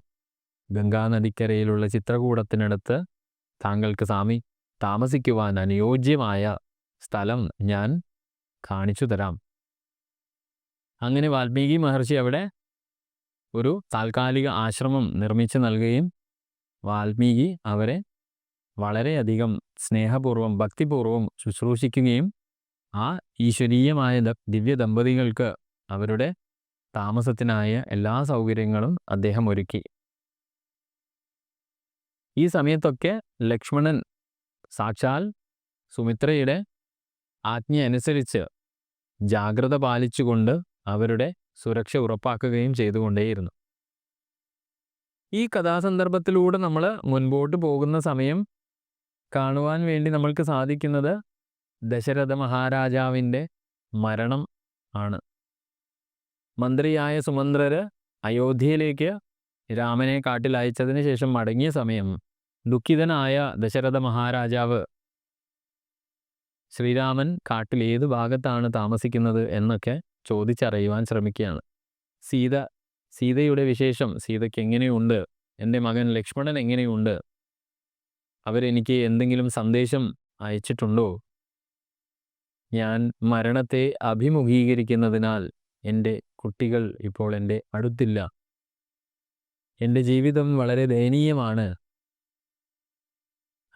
ഗംഗാനദിക്കരയിലുള്ള ചിത്രകൂടത്തിനടുത്ത് താങ്കൾക്ക് താമസിക്കുവാൻ അനുയോജ്യമായ സ്ഥലം ഞാൻ കാണിച്ചു തരാം. അങ്ങനെ വാൽമീകി മഹർഷി അവിടെ ഒരു താൽക്കാലിക ആശ്രമം നിർമ്മിച്ചു നൽകുകയും വാൽമീകി അവരെ വളരെയധികം സ്നേഹപൂർവ്വം ഭക്തിപൂർവ്വം ശുശ്രൂഷിക്കുകയും ആ ഈശ്വരീയമായ ദിവ്യ ദമ്പതികൾക്ക് അവരുടെ താമസത്തിനായ എല്ലാ സൗകര്യങ്ങളും അദ്ദേഹം ഒരുക്കി. ഈ സമയത്തൊക്കെ ലക്ഷ്മണൻ സാക്ഷാൽ സുമിത്രയുടെ ആജ്ഞ അനുസരിച്ച് ജാഗ്രത പാലിച്ചുകൊണ്ട് അവരുടെ സുരക്ഷ ഉറപ്പാക്കുകയും ചെയ്തുകൊണ്ടേയിരുന്നു. ഈ കഥാസന്ദർഭത്തിലൂടെ നമ്മൾ മുൻപോട്ട് പോകുന്ന സമയം കാണുവാൻ വേണ്ടി നമ്മൾക്ക് സാധിക്കുന്നത് ദശരഥ മഹാരാജാവിൻ്റെ മരണം ആണ്. മന്ത്രിയായ സുമന്ത്രര് അയോധ്യയിലേക്ക് രാമനെ കാട്ടിൽ അയച്ചതിന് ശേഷം മടങ്ങിയ സമയം ദുഃഖിതനായ ദശരഥ മഹാരാജാവ് ശ്രീരാമൻ കാട്ടിൽ ഏത് ഭാഗത്താണ് താമസിക്കുന്നത് എന്നൊക്കെ ചോദിച്ചറിയുവാൻ ശ്രമിക്കുകയാണ്. സീതയുടെ വിശേഷം, സീതയ്ക്ക് എങ്ങനെയുണ്ട്, എൻ്റെ മകൻ ലക്ഷ്മണൻ എങ്ങനെയുണ്ട്, അവരെനിക്ക് എന്തെങ്കിലും സന്ദേശം അയച്ചിട്ടുണ്ടോ, ഞാൻ മരണത്തെ അഭിമുഖീകരിക്കുന്നതിനാൽ എൻ്റെ കുട്ടികൾ ഇപ്പോൾ എൻ്റെ അടുത്തില്ല, എൻ്റെ ജീവിതം വളരെ ദയനീയമാണ്.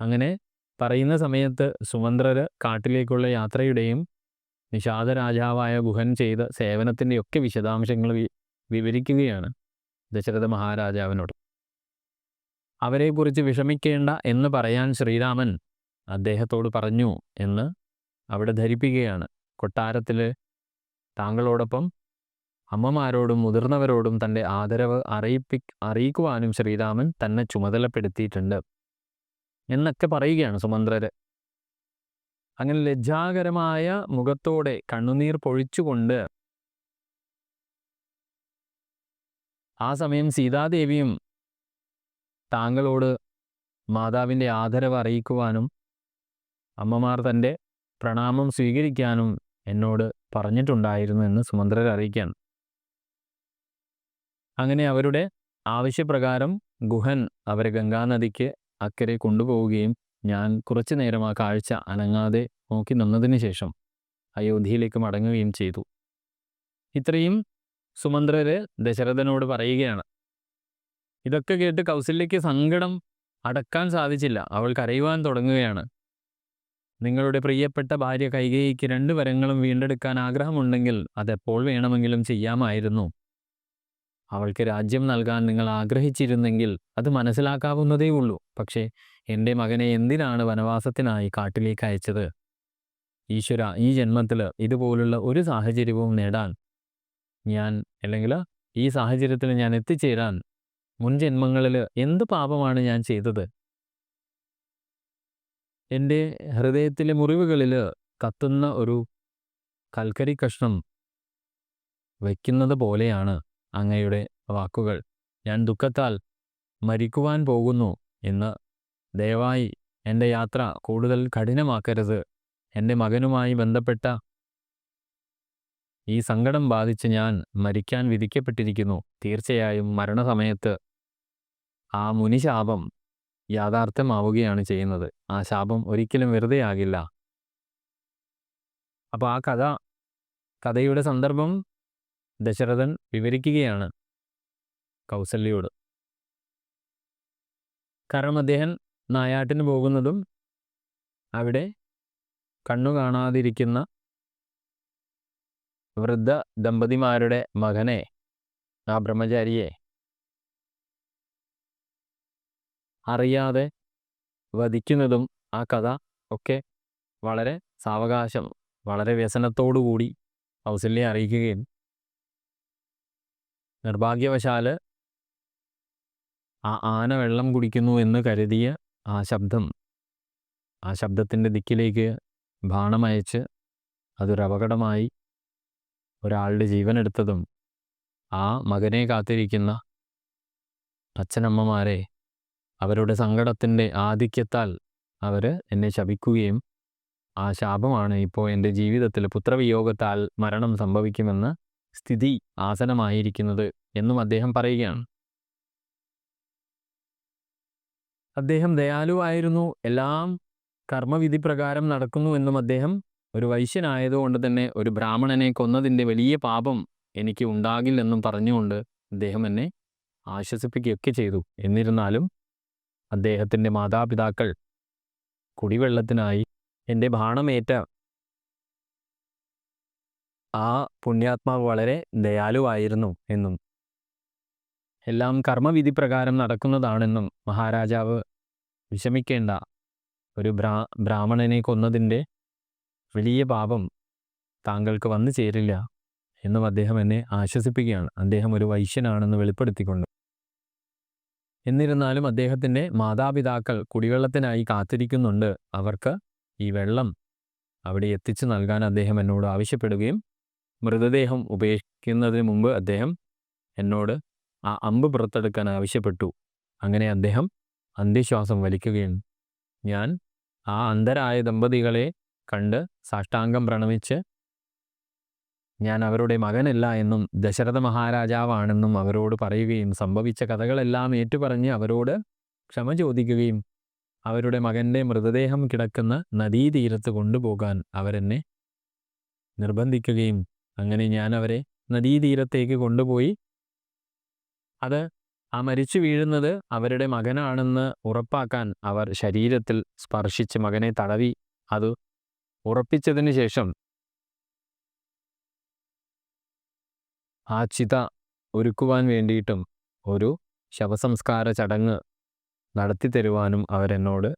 അങ്ങനെ പറയുന്ന സമയത്ത് സുമന്ത്രര് കാട്ടിലേക്കുള്ള യാത്രയുടെയും നിഷാദ രാജാവായ ഗുഹൻ ചെയ്ത സേവനത്തിൻ്റെയൊക്കെ വിശദാംശങ്ങൾ വിവരിക്കുകയാണ് ദശരഥ മഹാരാജാവിനോട്. അവരെക്കുറിച്ച് വിഷമിക്കേണ്ട എന്ന് പറയാൻ ശ്രീരാമൻ അദ്ദേഹത്തോട് പറഞ്ഞു എന്ന് അവിടെ ധരിപ്പിക്കുകയാണ്. കൊട്ടാരത്തിൽ താങ്കളോടൊപ്പം അമ്മമാരോടും മുതിർന്നവരോടും തൻ്റെ ആദരവ് അറിയിക്കുവാനും ശ്രീരാമൻ തന്നെ ചുമതലപ്പെടുത്തിയിട്ടുണ്ട് എന്നൊക്കെ പറയുകയാണ് സുമന്ത്രര്. അങ്ങനെ ലജ്ജാകരമായ മുഖത്തോടെ കണ്ണുനീർ പൊഴിച്ചുകൊണ്ട് ആ സമയം സീതാദേവിയും താങ്കളോട് മാതാവിൻ്റെ ആദരവ് അറിയിക്കുവാനും അമ്മമാർ തൻ്റെ പ്രണാമം സ്വീകരിക്കാനും എന്നോട് പറഞ്ഞിട്ടുണ്ടായിരുന്നു എന്ന് സുമന്ത്രർ അറിയിക്കുകയാണ്. അങ്ങനെ അവരുടെ ആവശ്യപ്രകാരം ഗുഹൻ അവരെ ഗംഗാനദിക്ക് അക്കരെ കൊണ്ടുപോവുകയും ഞാൻ കുറച്ചു നേരം ആ കാഴ്ച അനങ്ങാതെ നോക്കി നിന്നതിന് ശേഷം അയോധ്യയിലേക്ക് മടങ്ങുകയും ചെയ്തു. ഇത്രയും സുമന്ത്രര് ദശരഥനോട് പറയുകയാണ്. ഇതൊക്കെ കേട്ട് കൗസല്യയ്ക്ക് സങ്കടം അടക്കാൻ സാധിച്ചില്ല. അവൾ കരയുവാൻ തുടങ്ങുകയാണ്. നിങ്ങളുടെ പ്രിയപ്പെട്ട ഭാര്യ കൈകേയിക്ക് 2 വരങ്ങളും വീണ്ടെടുക്കാൻ ആഗ്രഹമുണ്ടെങ്കിൽ അതെപ്പോൾ വേണമെങ്കിലും ചെയ്യാമായിരുന്നു. അവൾക്ക് രാജ്യം നൽകാൻ നിങ്ങൾ ആഗ്രഹിച്ചിരുന്നെങ്കിൽ അത് മനസ്സിലാക്കാവുന്നതേ ഉള്ളൂ. പക്ഷേ എൻ്റെ മകനെ എന്തിനാണ് വനവാസത്തിനായി കാട്ടിലേക്ക് അയച്ചത്? ഈശ്വര, ഈ ജന്മത്തിൽ ഇതുപോലുള്ള ഒരു സാഹചര്യവും നേടാൻ അല്ലെങ്കിൽ ഈ സാഹചര്യത്തിൽ ഞാൻ എത്തിച്ചേരാൻ മുൻ ജന്മങ്ങളിൽ എന്ത് പാപമാണ് ഞാൻ ചെയ്തത്? എൻ്റെ ഹൃദയത്തിലെ മുറിവുകളിൽ കത്തുന്ന ഒരു കൽക്കരി കഷ്ണം വയ്ക്കുന്നത് പോലെയാണ് അങ്ങയുടെ വാക്കുകൾ. ഞാൻ ദുഃഖത്താൽ മരിക്കുവാൻ പോകുന്നു എന്ന് ദയവായി എൻ്റെ യാത്ര കൂടുതൽ കഠിനമാക്കരുത്. എൻ്റെ മകനുമായി ബന്ധപ്പെട്ട ഈ സങ്കടം ബാധിച്ച് ഞാൻ മരിക്കാൻ വിധിക്കപ്പെട്ടിരിക്കുന്നു. തീർച്ചയായും മരണസമയത്ത് ആ മുനിശാപം യാഥാർത്ഥ്യമാവുകയാണ് ചെയ്യുന്നത്. ആ ശാപം ഒരിക്കലും വെറുതെ ആകില്ല. അപ്പോൾ ആ കഥയുടെ സന്ദർഭം ദശരഥൻ വിവരിക്കുകയാണ് കൗസല്യയോട്. കാരണം അദ്ദേഹം നായാട്ടിന് പോകുന്നതും അവിടെ കണ്ണു കാണാതിരിക്കുന്ന വൃദ്ധ ദമ്പതിമാരുടെ മകനെ, ആ ബ്രഹ്മചാരിയെ അറിയാതെ വധിക്കുന്നതും ആ കഥ ഒക്കെ വളരെ സാവകാശം, വളരെ വ്യസനത്തോടു കൂടി കൗസല്യയെ അറിയിക്കുകയും നിർഭാഗ്യവശാൽ ആ ആന വെള്ളം കുടിക്കുന്നു എന്ന് കരുതിയ ആ ശബ്ദത്തിൻ്റെ ദിക്കിലേക്ക് ബാണമയച്ച് അതൊരപകടമായി ഒരാളുടെ ജീവനെടുത്തതും ആ മകനെ കാത്തിരിക്കുന്ന അച്ഛനമ്മമാരെ അവരുടെ സങ്കടത്തിൻ്റെ ആധിക്യത്താൽ അവർ എന്നെ ശപിക്കുകയും ആ ശാപമാണ് ഇപ്പോൾ എൻ്റെ ജീവിതത്തിൽ പുത്രവിയോഗത്താൽ മരണം സംഭവിക്കുമെന്ന സ്ഥിതി ആസനമായിരിക്കുന്നത് എന്നും അദ്ദേഹം പറയുകയാണ്. അദ്ദേഹം ദയാലുവായിരുന്നു, എല്ലാം കർമ്മവിധി പ്രകാരം നടക്കുന്നു എന്നും അദ്ദേഹം ഒരു വൈശ്യനായതുകൊണ്ട് തന്നെ ഒരു ബ്രാഹ്മണനെ കൊന്നതിൻ്റെ വലിയ പാപം എനിക്ക് ഉണ്ടാകില്ലെന്നും പറഞ്ഞുകൊണ്ട് അദ്ദേഹം എന്നെ ആശ്വസിപ്പിക്കുകയൊക്കെ ചെയ്തു. എന്നിരുന്നാലും അദ്ദേഹത്തിൻ്റെ മാതാപിതാക്കൾ കുടിവെള്ളത്തിനായി എൻ്റെ ബാണമേറ്റ ആ പുണ്യാത്മാവ് വളരെ ദയാലുവായിരുന്നു എന്നും എല്ലാം കർമ്മവിധി പ്രകാരം നടക്കുന്നതാണെന്നും മഹാരാജാവ് വിഷമിക്കേണ്ട, ഒരു ബ്രാഹ്മണനെ കൊന്നതിൻ്റെ വലിയ പാപം താങ്കൾക്ക് വന്നു ചേരില്ല എന്നും അദ്ദേഹം എന്നെ ആശ്വസിപ്പിക്കുകയാണ്, അദ്ദേഹം ഒരു വൈശ്യനാണെന്ന് വെളിപ്പെടുത്തിക്കൊണ്ട്. എന്നിരുന്നാലും അദ്ദേഹത്തിൻ്റെ മാതാപിതാക്കൾ കുടിവെള്ളത്തിനായി കാത്തിരിക്കുന്നുണ്ട്. അവർക്ക് ഈ വെള്ളം അവിടെ എത്തിച്ചു നൽകാൻ അദ്ദേഹം എന്നോട് ആവശ്യപ്പെടുകയും മൃതദേഹം ഉപേക്ഷിക്കുന്നതിന് മുമ്പ് അദ്ദേഹം എന്നോട് ആ അമ്പ് പുറത്തെടുക്കാൻ ആവശ്യപ്പെട്ടു. അങ്ങനെ അദ്ദേഹം അന്ത്യശ്വാസം വലിക്കുകയും ഞാൻ ആ അന്ധരായ ദമ്പതികളെ കണ്ട് സാഷ്ടാംഗം പ്രണമിച്ച് ഞാൻ അവരുടെ മകനല്ല എന്നും ദശരഥ മഹാരാജാവാണെന്നും അവരോട് പറയുകയും സംഭവിച്ച കഥകളെല്ലാം ഏറ്റുപറഞ്ഞ് അവരോട് ക്ഷമ ചോദിക്കുകയും അവരുടെ മകൻ്റെ മൃതദേഹം കിടക്കുന്ന നദീതീരത്ത് കൊണ്ടുപോകാൻ അവരെന്നെ നിർബന്ധിക്കുകയും അങ്ങനെ ഞാൻ അവരെ നദീതീരത്തേക്ക് കൊണ്ടുപോയി അത് ആ മരിച്ചു വീഴുന്നത് അവരുടെ മകനാണെന്ന് ഉറപ്പാക്കാൻ അവർ ശരീരത്തിൽ സ്പർശിച്ച് മകനെ തടവി അത് ഉറപ്പിച്ചതിന് ശേഷം ആ ചിത ഒരുക്കുവാൻ വേണ്ടിയിട്ടും ഒരു ശവസംസ്കാര ചടങ്ങ് നടത്തിത്തരുവാനും അവരെന്നോട്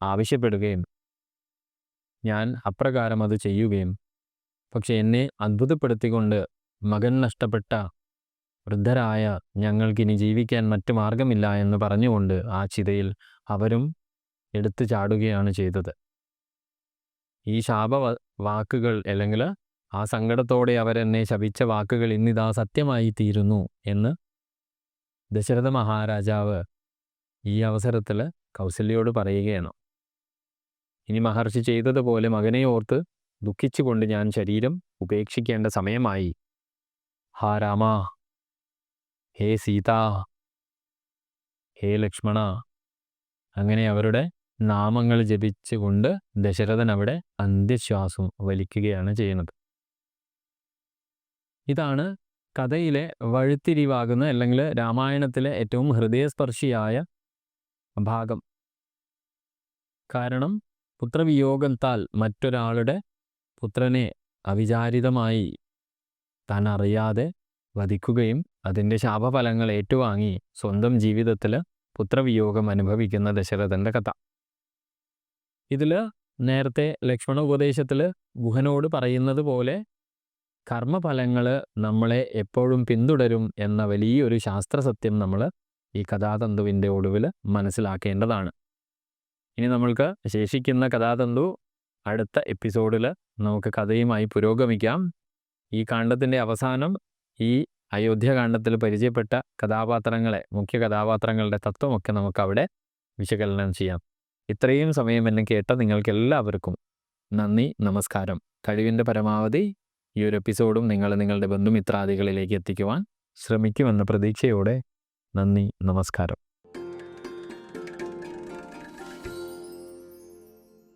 ആവശ്യപ്പെടുകയും ഞാൻ അപ്രകാരം അത് ചെയ്യുകയും, പക്ഷെ എന്നെ അത്ഭുതപ്പെടുത്തിക്കൊണ്ട് മകൻ നഷ്ടപ്പെട്ട വൃദ്ധരായ ഞങ്ങൾക്കിനി ജീവിക്കാൻ മറ്റു മാർഗമില്ല എന്ന് പറഞ്ഞുകൊണ്ട് ആ ചിതയിൽ അവരും എടുത്തു ചാടുകയാണ് ചെയ്തത്. ഈ വാക്കുകൾ അല്ലെങ്കിൽ ആ സങ്കടത്തോടെ അവരെന്നെ ശപിച്ച വാക്കുകൾ ഇന്നിതാ സത്യമായി തീരുന്നു എന്ന് ദശരഥ മഹാരാജാവ് ഈ അവസരത്തിൽ കൗസല്യയോട് പറയുകയാണ്. ഇനി മഹർഷി ചെയ്തതുപോലെ മകനെ ഓർത്ത് ദുഃഖിച്ചുകൊണ്ട് ഞാൻ ശരീരം ഉപേക്ഷിക്കേണ്ട സമയമായി. ഹാ രാമ, ഹേ സീത, ഹേ ലക്ഷ്മണ, അങ്ങനെ അവരുടെ നാമങ്ങൾ ജപിച്ചുകൊണ്ട് ദശരഥൻ അവിടെ അന്ത്യശ്വാസം വലിക്കുകയാണ് ചെയ്യുന്നത്. ഇതാണ് കഥയിലെ വഴിത്തിരിവാകുന്ന അല്ലെങ്കിൽ രാമായണത്തിലെ ഏറ്റവും ഹൃദയസ്പർശിയായ ഭാഗം. കാരണം പുത്രവിയോഗത്താൽ മറ്റൊരാളുടെ പുത്രനെ അവിചാരിതമായി താൻ അറിയാതെ വധിക്കുകയും അതിൻ്റെ ശാപഫലങ്ങൾ ഏറ്റുവാങ്ങി സ്വന്തം ജീവിതത്തിൽ പുത്രവിയോഗം അനുഭവിക്കുന്ന ദശരഥൻ്റെ കഥ. ഇതിൽ നേരത്തെ ലക്ഷ്മണ ഉപദേശത്തിൽ ഗുഹനോട് പറയുന്നത് പോലെ കർമ്മഫലങ്ങൾ നമ്മളെ എപ്പോഴും പിന്തുടരും എന്ന വലിയൊരു ശാസ്ത്രസത്യം നമ്മൾ ഈ കഥാതന്തുവിൻ്റെ ഒടുവിൽ മനസ്സിലാക്കേണ്ടതാണ്. ഇനി നമ്മൾക്ക് ശേഷിക്കുന്ന കഥാതന്തു അടുത്ത എപ്പിസോഡിൽ നമുക്ക് കഥയുമായി പുരോഗമിക്കാം. ഈ കാണ്ഡത്തിൻ്റെ അവസാനം ഈ അയോധ്യകാണ്ഡത്തിൽ പരിചയപ്പെട്ട കഥാപാത്രങ്ങളെ, മുഖ്യ കഥാപാത്രങ്ങളുടെ തത്വമൊക്കെ നമുക്കവിടെ വിശകലനം ചെയ്യാം. ഇത്രയും സമയം എന്നെ കേട്ട നിങ്ങൾക്ക് എല്ലാവർക്കും നന്ദി, നമസ്കാരം. കഴിവിൻ്റെ പരമാവധി ഈ ഒരു എപ്പിസോഡും നിങ്ങൾ നിങ്ങളുടെ ബന്ധുമിത്രാദികളിലേക്ക് എത്തിക്കുവാൻ ശ്രമിക്കുമെന്ന പ്രതീക്ഷയോടെ നന്ദി, നമസ്കാരം.